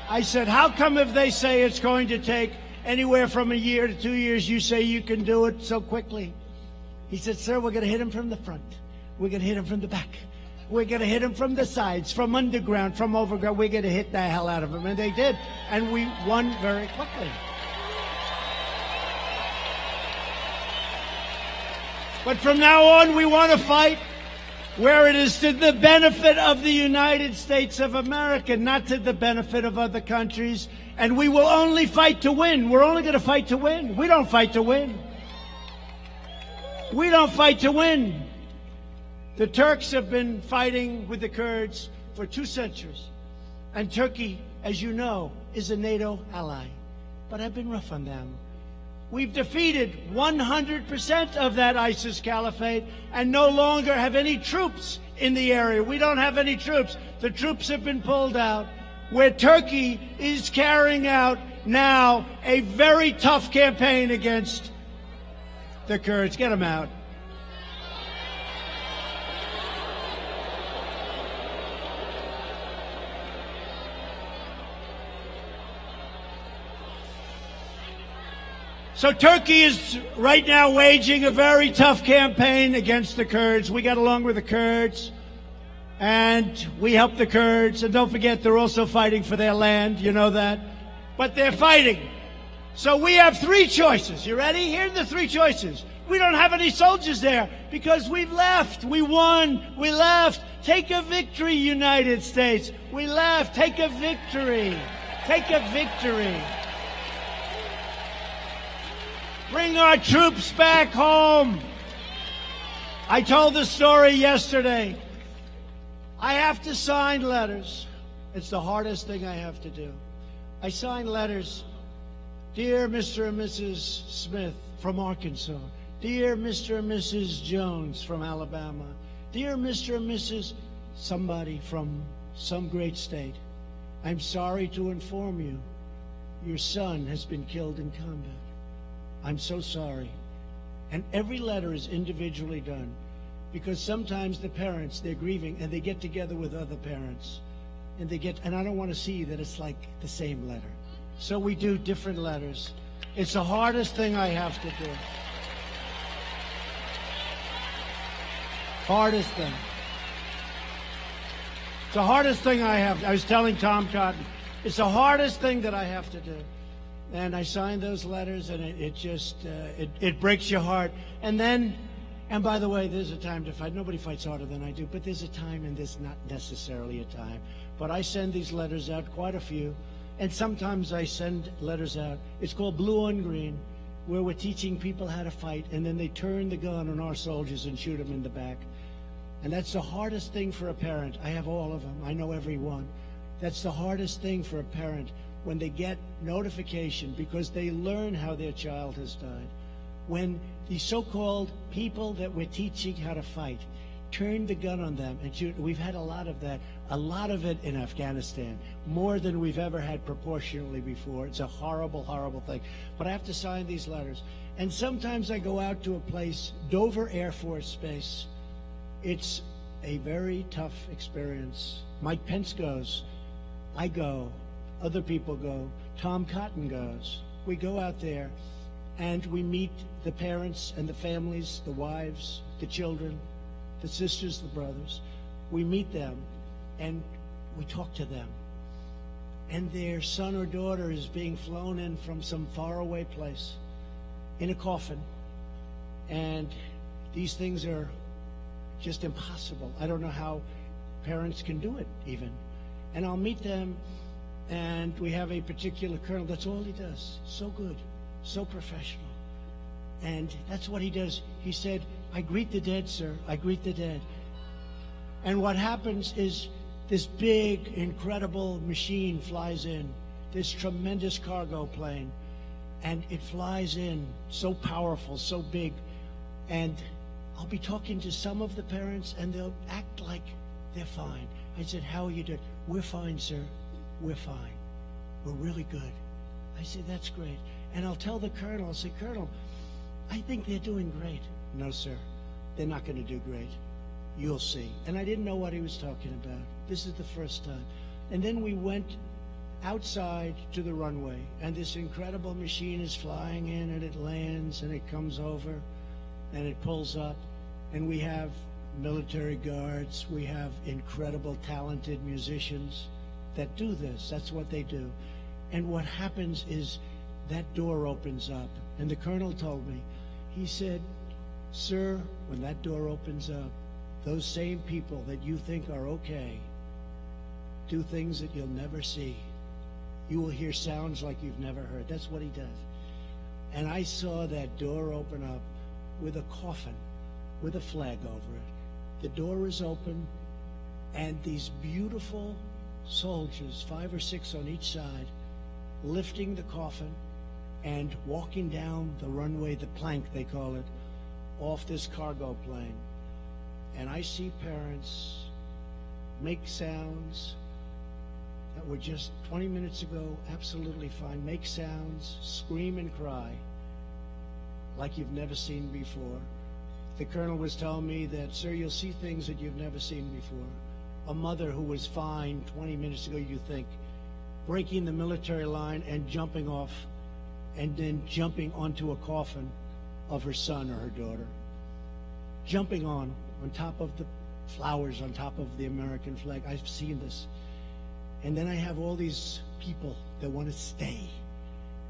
I said, how come if they say it's going to take anywhere from a year to 2 years, you say you can do it so quickly? He said, sir, we're going to hit him from the front. We're going to hit him from the back. We're going to hit him from the sides, from underground, from overground. We're going to hit the hell out of him. And they did. And we won very quickly. But from now on, we want to fight where it is to the benefit of the United States of America, not to the benefit of other countries. And we will only fight to win. We're only going to fight to win. We don't fight to win. We don't fight to win. The Turks have been fighting with the Kurds for 2 centuries. And Turkey, as you know, is a NATO ally. But I've been rough on them. We've defeated 100% of that ISIS caliphate and no longer have any troops in the area. We don't have any troops. The troops have been pulled out. Where Turkey is carrying out now a very tough campaign against the Kurds. Get them out. So Turkey is right now waging a very tough campaign against the Kurds. We got along with the Kurds, and we help the Kurds. And don't forget, they're also fighting for their land. You know that. But they're fighting. So we have 3 choices. You ready? Here are the 3 choices. We don't have any soldiers there because we've left. We won. We left. Take a victory, United States. We left. Take a victory. Take a victory. Bring our troops back home. I told the story yesterday. I have to sign letters. It's the hardest thing I have to do. I sign letters. Dear Mr. and Mrs. Smith from Arkansas. Dear Mr. and Mrs. Jones from Alabama. Dear Mr. and Mrs. somebody from some great state. I'm sorry to inform you, your son has been killed in combat. I'm so sorry. And every letter is individually done because sometimes the parents, they're grieving and they get together with other parents and I don't want to see that it's like the same letter. So we do different letters. It's the hardest thing I have to do. Hardest thing. It's the hardest thing I have. I was telling Tom Cotton, it's the hardest thing that I have to do. And I signed those letters, and it just it breaks your heart. And then, and by the way, there's a time to fight. Nobody fights harder than I do, but there's a time, and there's not necessarily a time. But I send these letters out, quite a few, and sometimes I send letters out. It's called Blue on Green, where we're teaching people how to fight, and then they turn the gun on our soldiers and shoot them in the back. And that's the hardest thing for a parent. I have all of them. I know every one. That's the hardest thing for a parent, when they get notification because they learn how their child has died. When the so-called people that we're teaching how to fight turn the gun on them and shoot. We've had a lot of that, a lot of it in Afghanistan, more than we've ever had proportionally before. It's a horrible, horrible thing. But I have to sign these letters. And sometimes I go out to a place, Dover Air Force Base. It's a very tough experience. Mike Pence goes. I go. Other people go. Tom Cotton goes. We go out there and we meet the parents and the families, the wives, the children, the sisters, the brothers. We meet them and we talk to them. And their son or daughter is being flown in from some faraway place in a coffin. And these things are just impossible. I don't know how parents can do it even. And I'll meet them. And we have a particular colonel. That's all he does. So good, so professional. And that's what he does. He said, I greet the dead, sir. I greet the dead. And what happens is this big, incredible machine flies in, this tremendous cargo plane. And it flies in, so powerful, so big. And I'll be talking to some of the parents, and they'll act like they're fine. I said, how are you doing? We're fine, sir. We're fine. We're really good. I said, that's great. And I'll tell the colonel, I'll say, Colonel, I think they're doing great. No, sir, they're not going to do great. You'll see. And I didn't know what he was talking about. This is the first time. And then we went outside to the runway, and this incredible machine is flying in, and it lands, and it comes over, and it pulls up, and we have military guards. We have incredible, talented musicians that do this. That's what they do. And what happens is that door opens up. And the colonel told me, he said, sir, when that door opens up, those same people that you think are okay do things that you'll never see. You will hear sounds like you've never heard. That's what he does. And I saw that door open up with a coffin, with a flag over it. The door is open, and these beautiful soldiers, 5 or 6 on each side, lifting the coffin and walking down the runway, the plank they call it, off this cargo plane. And I see parents make sounds that were just 20 minutes ago absolutely fine, make sounds, scream and cry like you've never seen before. The colonel was telling me that, sir, you'll see things that you've never seen before. A mother who was fine 20 minutes ago, you think, breaking the military line and jumping off, and then jumping onto a coffin of her son or her daughter. Jumping on top of the flowers, on top of the American flag. I've seen this. And then I have all these people that want to stay.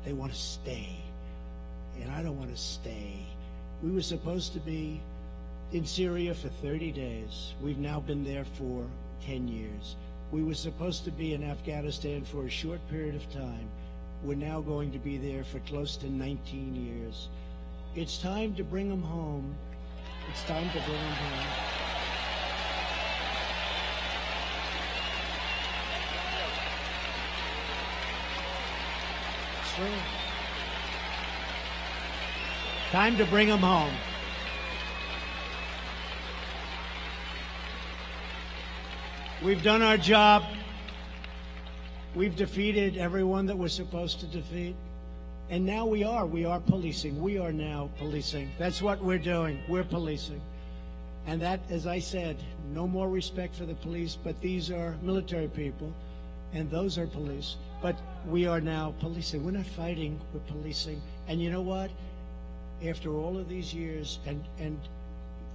They want to stay. And I don't want to stay. We were supposed to be in Syria for 30 days. We've now been there for 10 years. We were supposed to be in Afghanistan for a short period of time. We're now going to be there for close to 19 years. It's time to bring them home. It's time to bring them home. It's true. Time to bring them home. We've done our job. We've defeated everyone that we're supposed to defeat. And now we are policing. We are now policing. That's what we're doing. We're policing. And that, as I said, no more respect for the police, but these are military people And those are police. But we are now policing. We're not fighting, we're policing. And you know what? After all of these years, and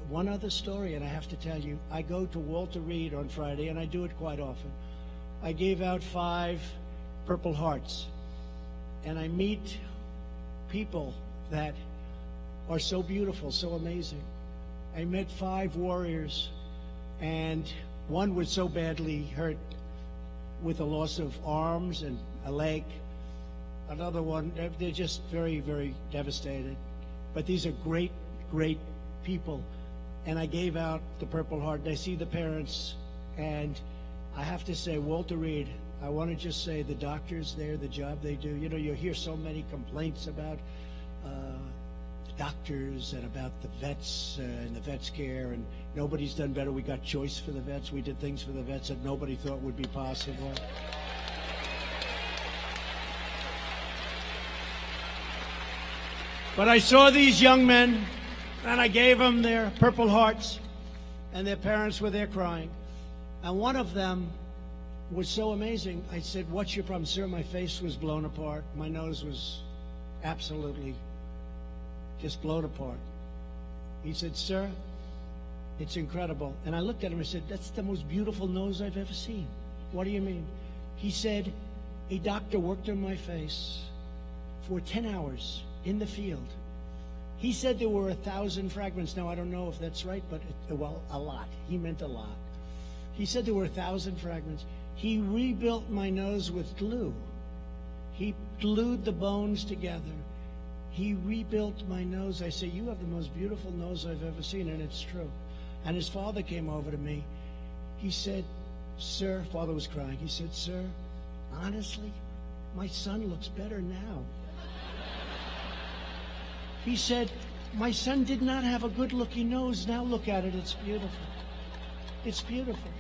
one other story, and I have to tell you, I go to Walter Reed on Friday, and I do it quite often. I gave out 5 Purple Hearts, and I meet people that are so beautiful, so amazing. I met 5 warriors, and one was so badly hurt with a loss of arms and a leg. Another one, they're just very, very devastated. But these are great, great people. And I gave out the Purple Heart, and I see the parents, and I have to say, Walter Reed, I want to just say the doctors there, the job they do. You know, you hear so many complaints about doctors and about the vets and the vets care, and nobody's done better. We got choice for the vets. We did things for the vets that nobody thought would be possible. But I saw these young men, and I gave them their Purple Hearts, and their parents were there crying. And one of them was so amazing. I said, "What's your problem?" "Sir, my face was blown apart. My nose was absolutely just blown apart." He said, "Sir, it's incredible." And I looked at him and said, "That's the most beautiful nose I've ever seen." "What do you mean?" He said, "A doctor worked on my face for 10 hours in the field. He said there were 1,000 fragments." Now, I don't know if that's right, but, well, a lot. He meant a lot. He said there were 1,000 fragments. He rebuilt my nose with glue. He glued the bones together. He rebuilt my nose. I say, "You have the most beautiful nose I've ever seen," and it's true. And his father came over to me. He said, "Sir," father was crying. He said, "Sir, honestly, my son looks better now." He said, "My son did not have a good-looking nose. Now look at it. It's beautiful. It's beautiful."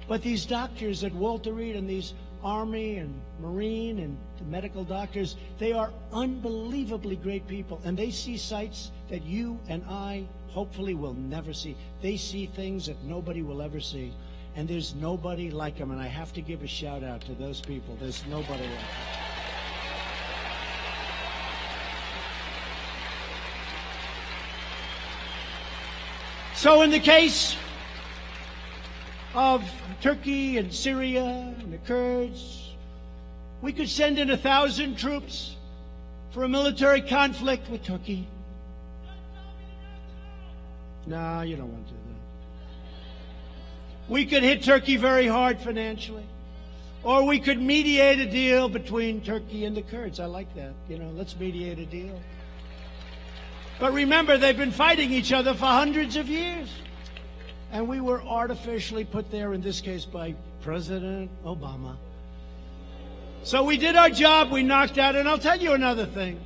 But these doctors at Walter Reed and these Army and Marine and the medical doctors, they are unbelievably great people. And they see sights that you and I hopefully will never see. They see things that nobody will ever see. And there's nobody like them. And I have to give a shout out to those people. There's nobody like them. So in the case of Turkey and Syria and the Kurds, we could send in 1,000 troops for a military conflict with Turkey. No, you don't want to do that. We could hit Turkey very hard financially. Or we could mediate a deal between Turkey and the Kurds. I like that. You know, let's mediate a deal. But remember, they've been fighting each other for hundreds of years. And we were artificially put there, in this case, by President Obama. So we did our job, we knocked out, and I'll tell you another thing.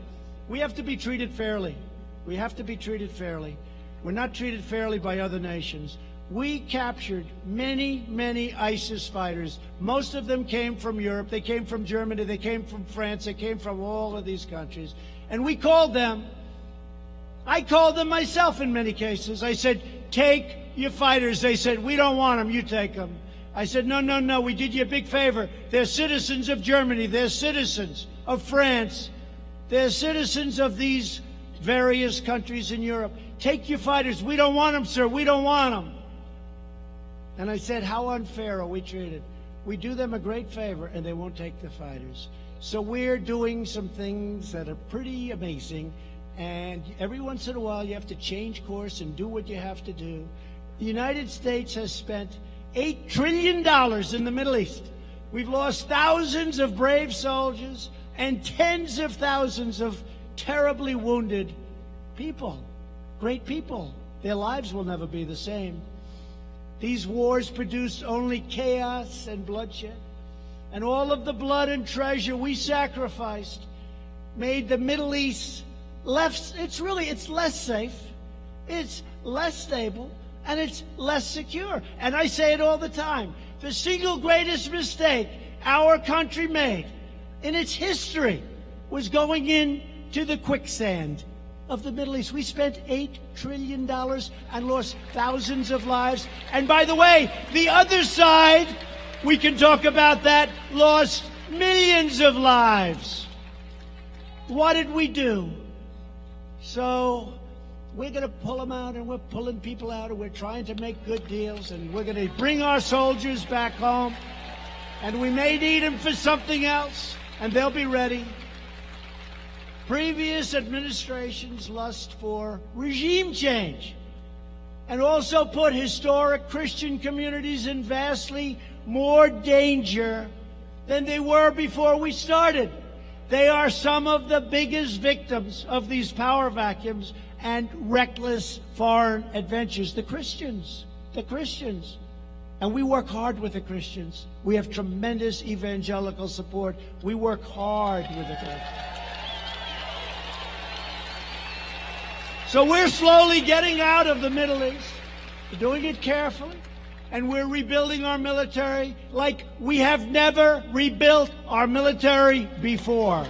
We have to be treated fairly. We have to be treated fairly. We're not treated fairly by other nations. We captured many, many ISIS fighters. Most of them came from Europe. They came from Germany. They came from France. They came from all of these countries. And we called them. I called them myself in many cases. I said, "Take your fighters." They said, "We don't want them. You take them." I said, "No, no, no. We did you a big favor. They're citizens of Germany. They're citizens of France. They're citizens of these various countries in Europe. Take your fighters." "We don't want them, sir. We don't want them." And I said, how unfair are we treated? We do them a great favor, and they won't take the fighters. So we're doing some things that are pretty amazing. And every once in a while, you have to change course and do what you have to do. The United States has spent $8 trillion in the Middle East. We've lost thousands of brave soldiers and tens of thousands of terribly wounded people, great people. Their lives will never be the same. These wars produced only chaos and bloodshed. And all of the blood and treasure we sacrificed made the Middle East it's less safe, it's less stable, and it's less secure. And I say it all the time. The single greatest mistake our country made in its history was going into the quicksand of the Middle East. We spent $8 trillion and lost thousands of lives. And by the way, the other side We can talk about that. Lost millions of lives. What did we do? So we're going to pull them out, and we're pulling people out, and we're trying to make good deals, and we're going to bring our soldiers back home, and we may need them for something else, and they'll be ready. Previous administrations lust for regime change and also put historic Christian communities in vastly more danger than they were before we started. They are some of the biggest victims of these power vacuums and reckless foreign adventures. The Christians. And we work hard with the Christians. We have tremendous evangelical support. We work hard with the Christians. So we're slowly getting out of the Middle East. We're doing it carefully. And we're rebuilding our military like we have never rebuilt our military before.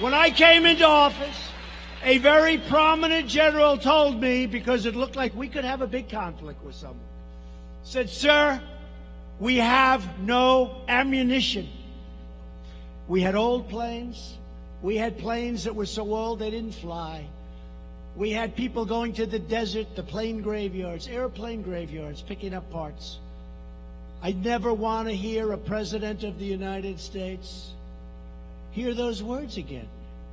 When I came into office, a very prominent general told me, because it looked like we could have a big conflict with someone, said, "Sir, we have no ammunition." We had old planes. We had planes that were so old they didn't fly. We had people going to the desert, the plane graveyards, airplane graveyards, picking up parts. I never want to hear a president of the United States hear those words again.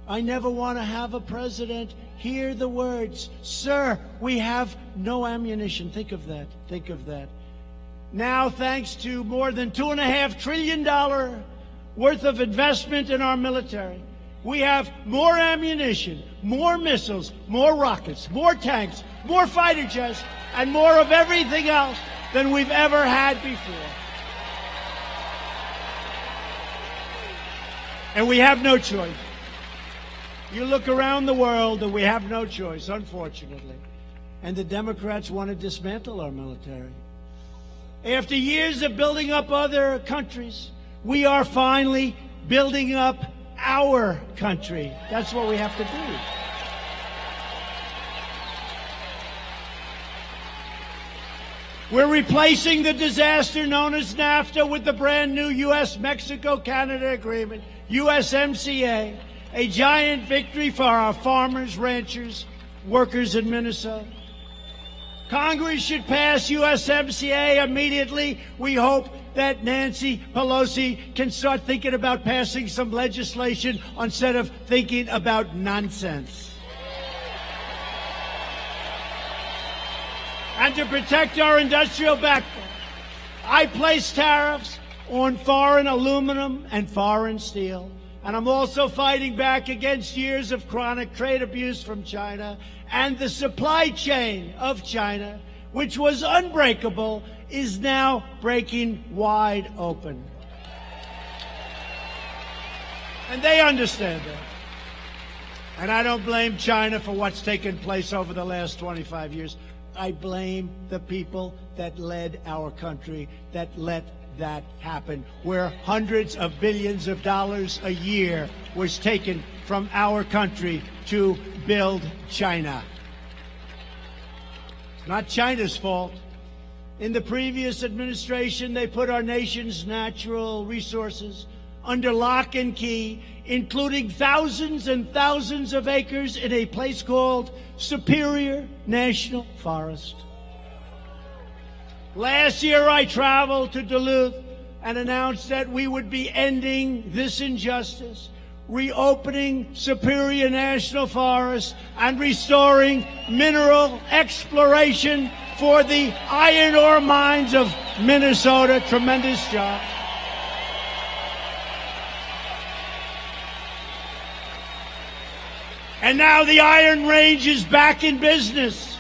I never want to have a president hear the words, "Sir, we have no ammunition." Think of that. Think of that. Now, thanks to more than $2.5 trillion worth of investment in our military, we have more ammunition, more missiles, more rockets, more tanks, more fighter jets, and more of everything else than we've ever had before. And we have no choice. You look around the world and we have no choice, unfortunately. And the Democrats want to dismantle our military. After years of building up other countries, we are finally building up our country. That's what we have to do. We're replacing the disaster known as NAFTA with the brand new U.S.-Mexico-Canada agreement, USMCA, a giant victory for our farmers, ranchers, workers in Minnesota. Congress should pass USMCA immediately. We hope that Nancy Pelosi can start thinking about passing some legislation instead of thinking about nonsense. And to protect our industrial backbone, I place tariffs on foreign aluminum and foreign steel. And I'm also fighting back against years of chronic trade abuse from China, and the supply chain of China, which was unbreakable, is now breaking wide open. And they understand that. And I don't blame China for what's taken place over the last 25 years. I blame the people that led our country, that let that happen, where hundreds of billions of dollars a year was taken from our country to build China. It's not China's fault. In the previous administration, they put our nation's natural resources under lock and key, including thousands and thousands of acres in a place called Superior National Forest. Last year, I traveled to Duluth and announced that we would be ending this injustice, reopening Superior National Forest, and restoring mineral exploration for the iron ore mines of Minnesota. Tremendous job. And now the Iron Range is back in business.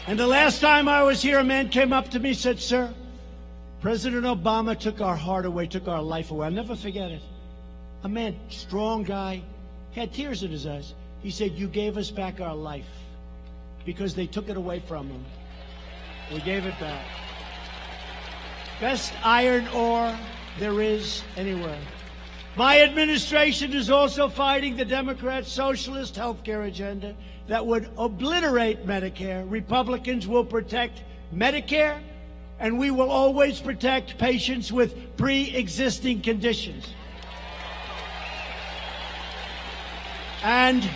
And the last time I was here, a man came up to me and said, "Sir, President Obama took our heart away, took our life away." I'll never forget it. A man, strong guy, had tears in his eyes. He said, "You gave us back our life because they took it away from him. We gave it back." Best iron ore there is anywhere. My administration is also fighting the Democrats' socialist health care agenda that would obliterate Medicare. Republicans will protect Medicare, and we will always protect patients with pre-existing conditions. And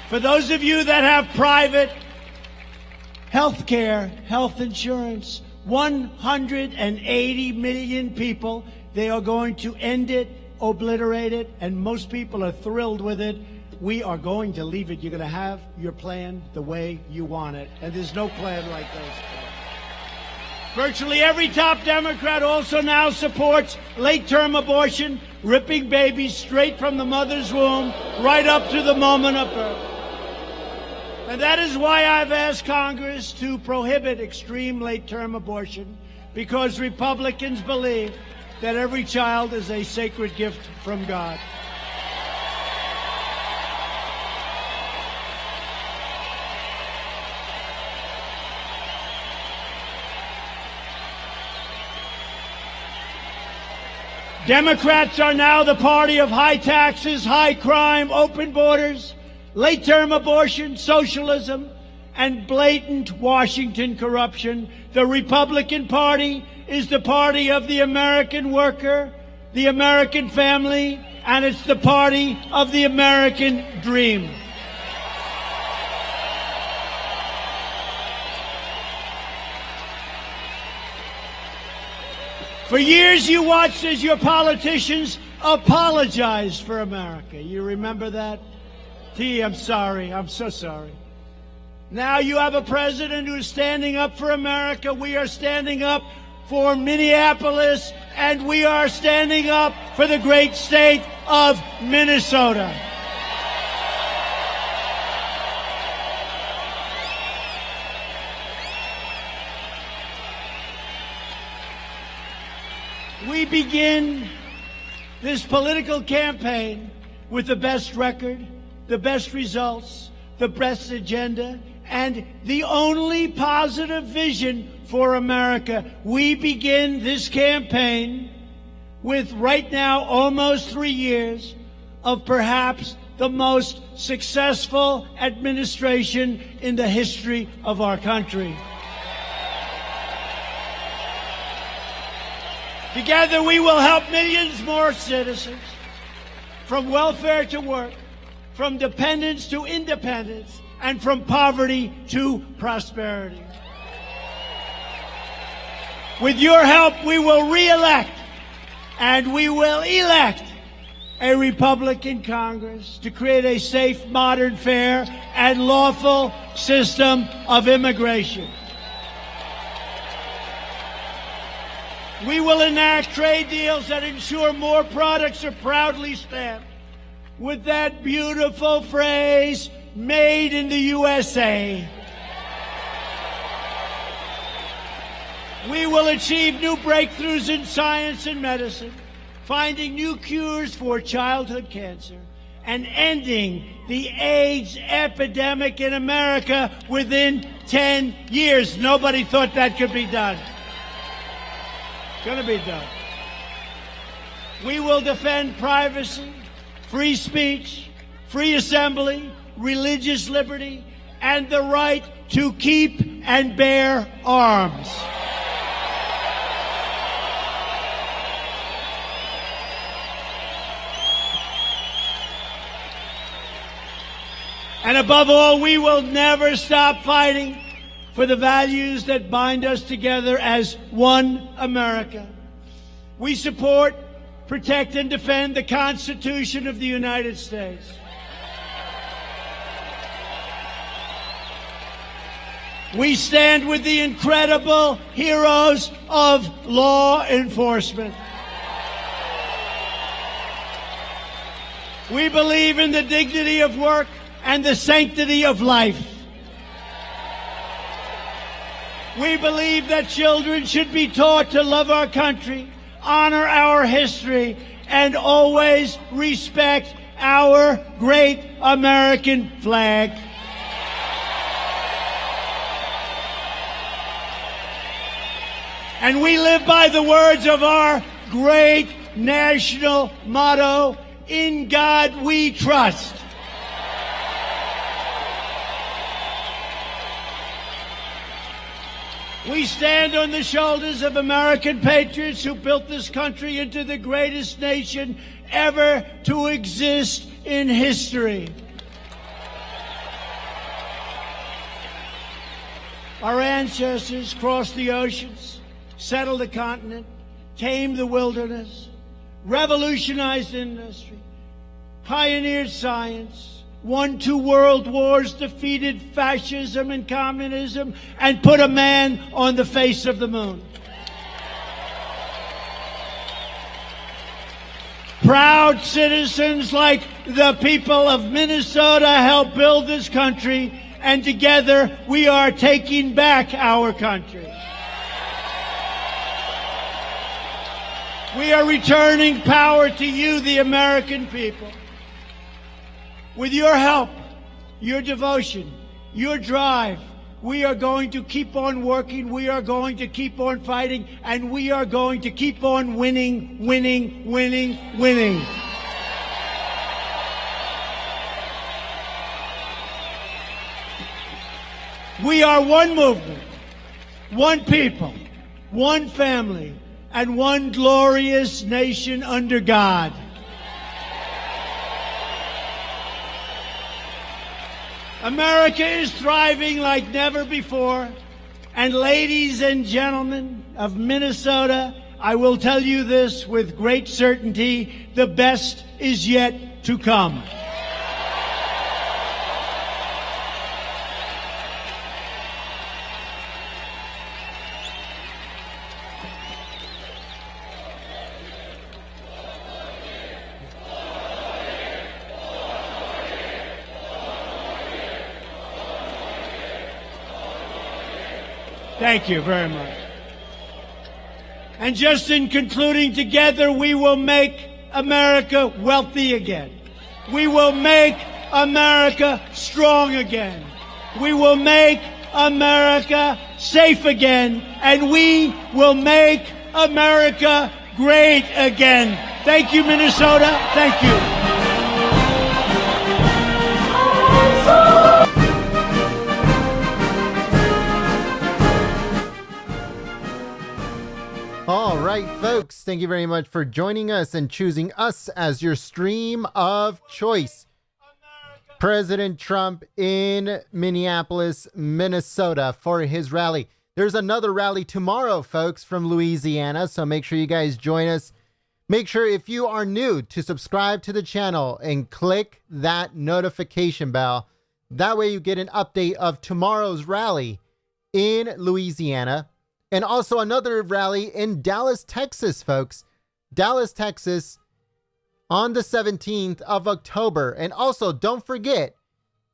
for those of you that have private health care, health insurance, 180 million people, they are going to end it, obliterate it, and most people are thrilled with it. We are going to leave it. You're going to have your plan the way you want it, and there's no plan like those. Virtually every top Democrat also now supports late-term abortion, ripping babies straight from the mother's womb right up to the moment of birth. And that is why I've asked Congress to prohibit extreme late-term abortion, because Republicans believe that every child is a sacred gift from God. Democrats are now the party of high taxes, high crime, open borders, late-term abortion, socialism, and blatant Washington corruption. The Republican Party is the party of the American worker, the American family, and it's the party of the American dream. For years you watched as your politicians apologized for America. You remember that? T, I'm sorry. I'm so sorry. Now you have a president who is standing up for America. We are standing up for Minneapolis, and we are standing up for the great state of Minnesota. We begin this political campaign with the best record, the best results, the best agenda, and the only positive vision for America. We begin this campaign with, right now, almost 3 years of perhaps the most successful administration in the history of our country. Together, we will help millions more citizens, from welfare to work, from dependence to independence, and from poverty to prosperity. With your help, we will re-elect and we will elect a Republican Congress to create a safe, modern, fair, and lawful system of immigration. We will enact trade deals that ensure more products are proudly stamped with that beautiful phrase, made in the USA. We will achieve new breakthroughs in science and medicine, finding new cures for childhood cancer, and ending the AIDS epidemic in America within 10 years. Nobody thought that could be done. Going to be done. We will defend privacy, free speech, free assembly, religious liberty, and the right to keep and bear arms. And above all, we will never stop fighting for the values that bind us together as one America. We support, protect, and defend the Constitution of the United States. We stand with the incredible heroes of law enforcement. We believe in the dignity of work and the sanctity of life. We believe that children should be taught to love our country, honor our history, and always respect our great American flag. And we live by the words of our great national motto, "In God We Trust." We stand on the shoulders of American patriots who built this country into the greatest nation ever to exist in history. Our ancestors crossed the oceans, settled the continent, tamed the wilderness, revolutionized industry, pioneered science, won 2 world wars, defeated fascism and communism, and put a man on the face of the moon. Proud citizens like the people of Minnesota helped build this country, and together we are taking back our country. We are returning power to you, the American people. With your help, your devotion, your drive, we are going to keep on working, we are going to keep on fighting, and we are going to keep on winning, winning, winning, winning. We are one movement, one people, one family, and one glorious nation under God. America is thriving like never before. And ladies and gentlemen of Minnesota, I will tell you this with great certainty: the best is yet to come. Thank you very much. And just in concluding, together we will make America wealthy again. We will make America strong again. We will make America safe again. And we will make America great again. Thank you, Minnesota. Thank you. All right, folks, thank you very much for joining us and choosing us as your stream of choice. President Trump in Minneapolis, Minnesota for his rally. There's another rally tomorrow, folks, from Louisiana, so make sure you guys join us. Make sure, if you are new, to subscribe to the channel and click that notification bell. That way you get an update of tomorrow's rally in Louisiana. And also another rally in Dallas, Texas, folks. Dallas, Texas on the 17th of October. And also don't forget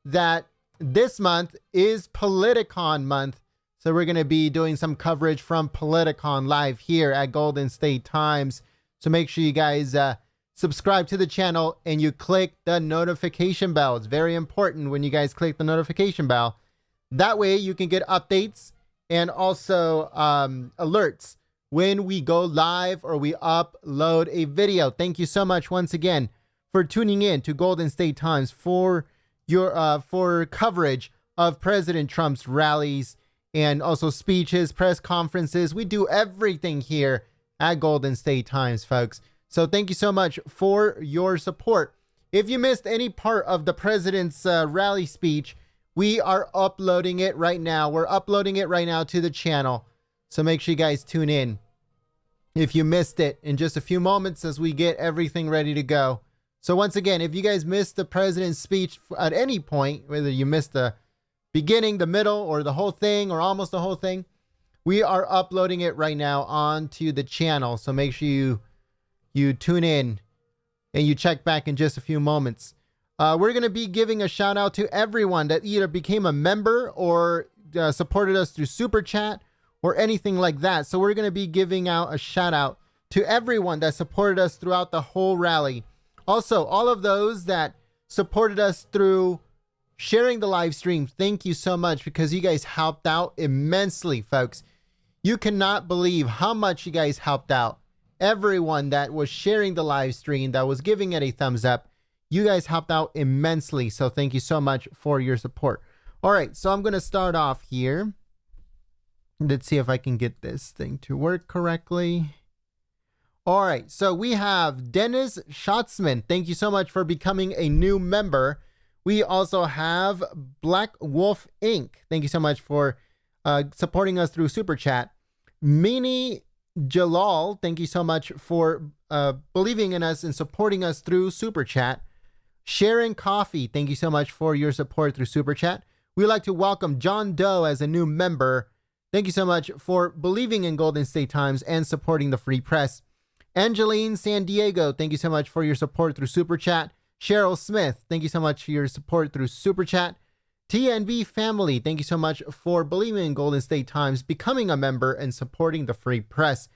that this month is Politicon month. So we're going to be doing some coverage from Politicon live here at Golden State Times. So make sure you guys subscribe to the channel and you click the notification bell. It's very important when you guys click the notification bell. That way you can get updates and also alerts when we go live or we upload a video. Thank you so much once again for tuning in to Golden State Times for your for coverage of President Trump's rallies and also speeches, press conferences. We do everything here at Golden State Times, folks. So thank you so much for your support. If you missed any part of the president's rally speech, we are uploading it right now. We're uploading it right now to the channel. So make sure you guys tune in if you missed it in just a few moments as we get everything ready to go. So once again, if you guys missed the president's speech at any point, whether you missed the beginning, the middle, or the whole thing, or almost the whole thing, we are uploading it right now onto the channel. So make sure you tune in and you check back in just a few moments. We're going to be giving a shout out to everyone that either became a member or supported us through Super Chat or anything like that. So we're going to be giving out a shout out to everyone that supported us throughout the whole rally. Also, all of those that supported us through sharing the live stream, thank you so much, because you guys helped out immensely, folks. You cannot believe how much you guys helped out. everyone that was sharing the live stream, that was giving it a thumbs up. You guys helped out immensely, so thank you so much for your support. All right, so I'm going to start off here. Let's see if I can get this thing to work correctly. All right, so we have Dennis Schatzman. Thank you so much for becoming a new member. We also have Black Wolf Inc. Thank you so much for supporting us through Super Chat. Mini Jalal, thank you so much for believing in us and supporting us through Super Chat. Sharon Coffee, thank you so much for your support through Super Chat. We'd like to welcome John Doe as a new member. Thank you so much for believing in Golden State Times and supporting the free press. Angeline San Diego, thank you so much for your support through Super Chat. Cheryl Smith, thank you so much for your support through Super Chat. TNB Family, thank you so much for believing in Golden State Times, becoming a member, and supporting the free press.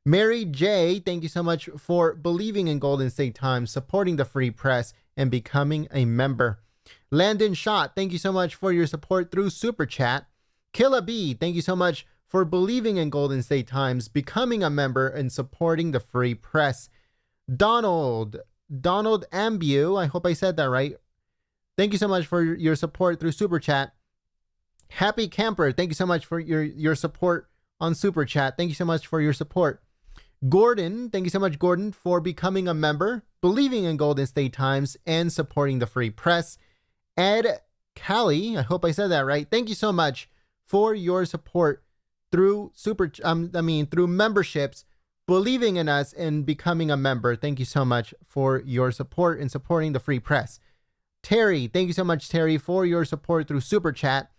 Mary J, thank you so much for believing in Golden State Times, supporting the free press, and becoming a member. Landon Schott, thank you so much for your support through Super Chat. Killa B, thank you so much for believing in Golden State Times, becoming a member, and supporting the free press. Donald Ambu, I hope I said that right. Thank you so much for your support through Super Chat. Happy Camper, thank you so much for your support on Super Chat. Thank you so much for your support. Gordon, thank you so much, Gordon, for becoming a member, believing in Golden State Times, and supporting the free press. Ed Callie, I hope I said that right. Thank you so much for your support through through memberships, believing in us and becoming a member. Thank you so much for your support and supporting the free press. Terry, thank you so much, Terry, for your support through Super Chat.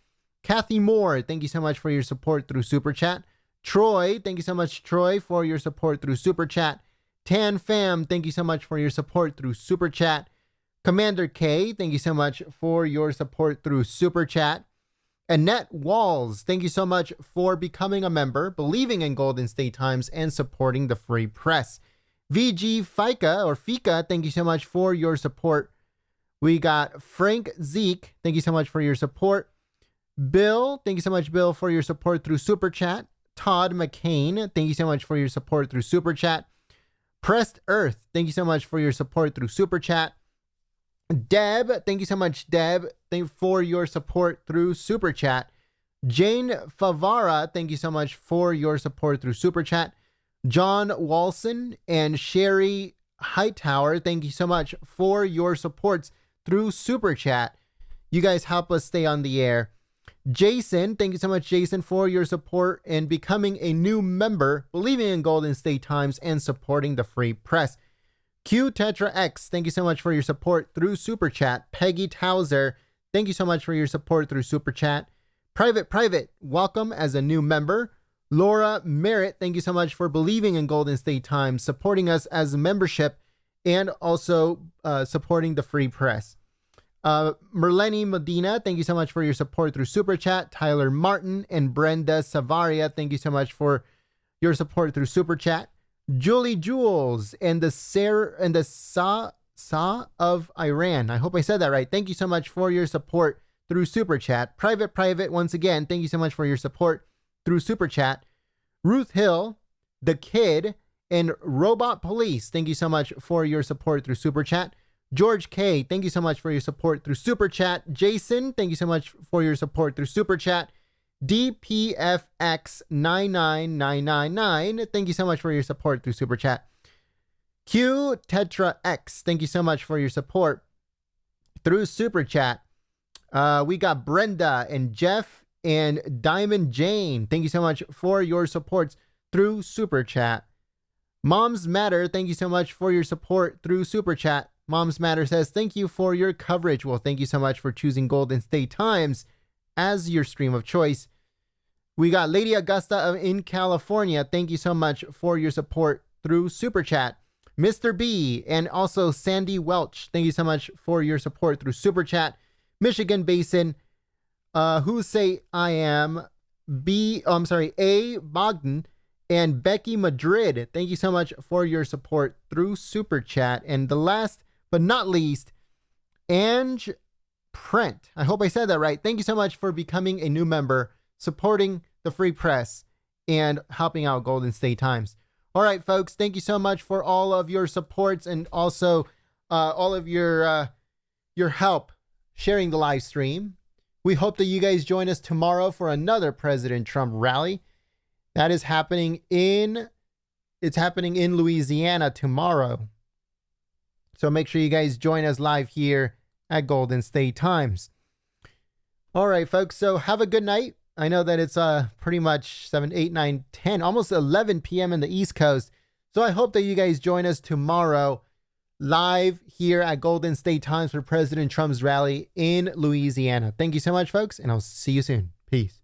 Kathy Moore, thank you so much for your support through Super Chat. Troy, thank you so much, Troy, for your support through Super Chat. Tan Fam, thank you so much for your support through Super Chat. Commander K, thank you so much for your support through Super Chat. Annette Walls, thank you so much for becoming a member, believing in Golden State Times, and supporting the free press. VG Fika, thank you so much for your support. We got Frank Zeke, thank you so much for your support. Bill, thank you so much, Bill, for your support through Super Chat. Todd McCain, thank you so much for your support through Super Chat. Pressed Earth, thank you so much for your support through Super Chat. Deb, thank you so much, Deb, for your support through Super Chat. Jane Favara, thank you so much for your support through Super Chat. John Walson and Sherry Hightower, thank you so much for your supports through Super Chat. You guys help us stay on the air. Jason, thank you so much, Jason, for your support and becoming a new member, believing in Golden State Times, and supporting the free press. Q Tetra X, thank you so much for your support through Super Chat. Peggy Towser, thank you so much for your support through Super Chat. Private, welcome as a new member. Laura Merritt, thank you so much for believing in Golden State Times, supporting us as a membership, and also supporting the free press. Merleni Medina, thank you so much for your support through Super Chat. Tyler Martin and Brenda Savaria, thank you so much for your support through Super Chat. Julie Jules and the Sa of Iran. I hope I said that right. Thank you so much for your support through Super Chat. Private, once again, thank you so much for your support through Super Chat. Ruth Hill, The Kid, and Robot Police, thank you so much for your support through Super Chat. George K, thank you so much for your support through Super Chat. Jason, thank you so much for your support through Super Chat. DPFX99999, thank you so much for your support through Super Chat. Q Tetra X, thank you so much for your support through Super Chat. We got Brenda and Jeff and Diamond Jane, thank you so much for your supports through Super Chat. Moms Matter, thank you so much for your support through Super Chat. Moms Matter says, thank you for your coverage. Well, thank you so much for choosing Golden State Times as your stream of choice. We got Lady Augusta in California. Thank you so much for your support through Super Chat. Mr. B and also Sandy Welch, thank you so much for your support through Super Chat. Michigan Basin, Who Say I Am, A. Bogdan, and Becky Madrid, thank you so much for your support through Super Chat. And the last but not least, Ange Prent. I hope I said that right. Thank you so much for becoming a new member, supporting the free press, and helping out Golden State Times. All right, folks, thank you so much for all of your supports and also all of your help sharing the live stream. We hope that you guys join us tomorrow for another President Trump rally. That is happening in Louisiana tomorrow. So make sure you guys join us live here at Golden State Times. All right, folks, so have a good night. I know that it's pretty much 7, 8, 9, 10, almost 11 p.m. in the East Coast. So I hope that you guys join us tomorrow live here at Golden State Times for President Trump's rally in Louisiana. Thank you so much, folks, and I'll see you soon. Peace.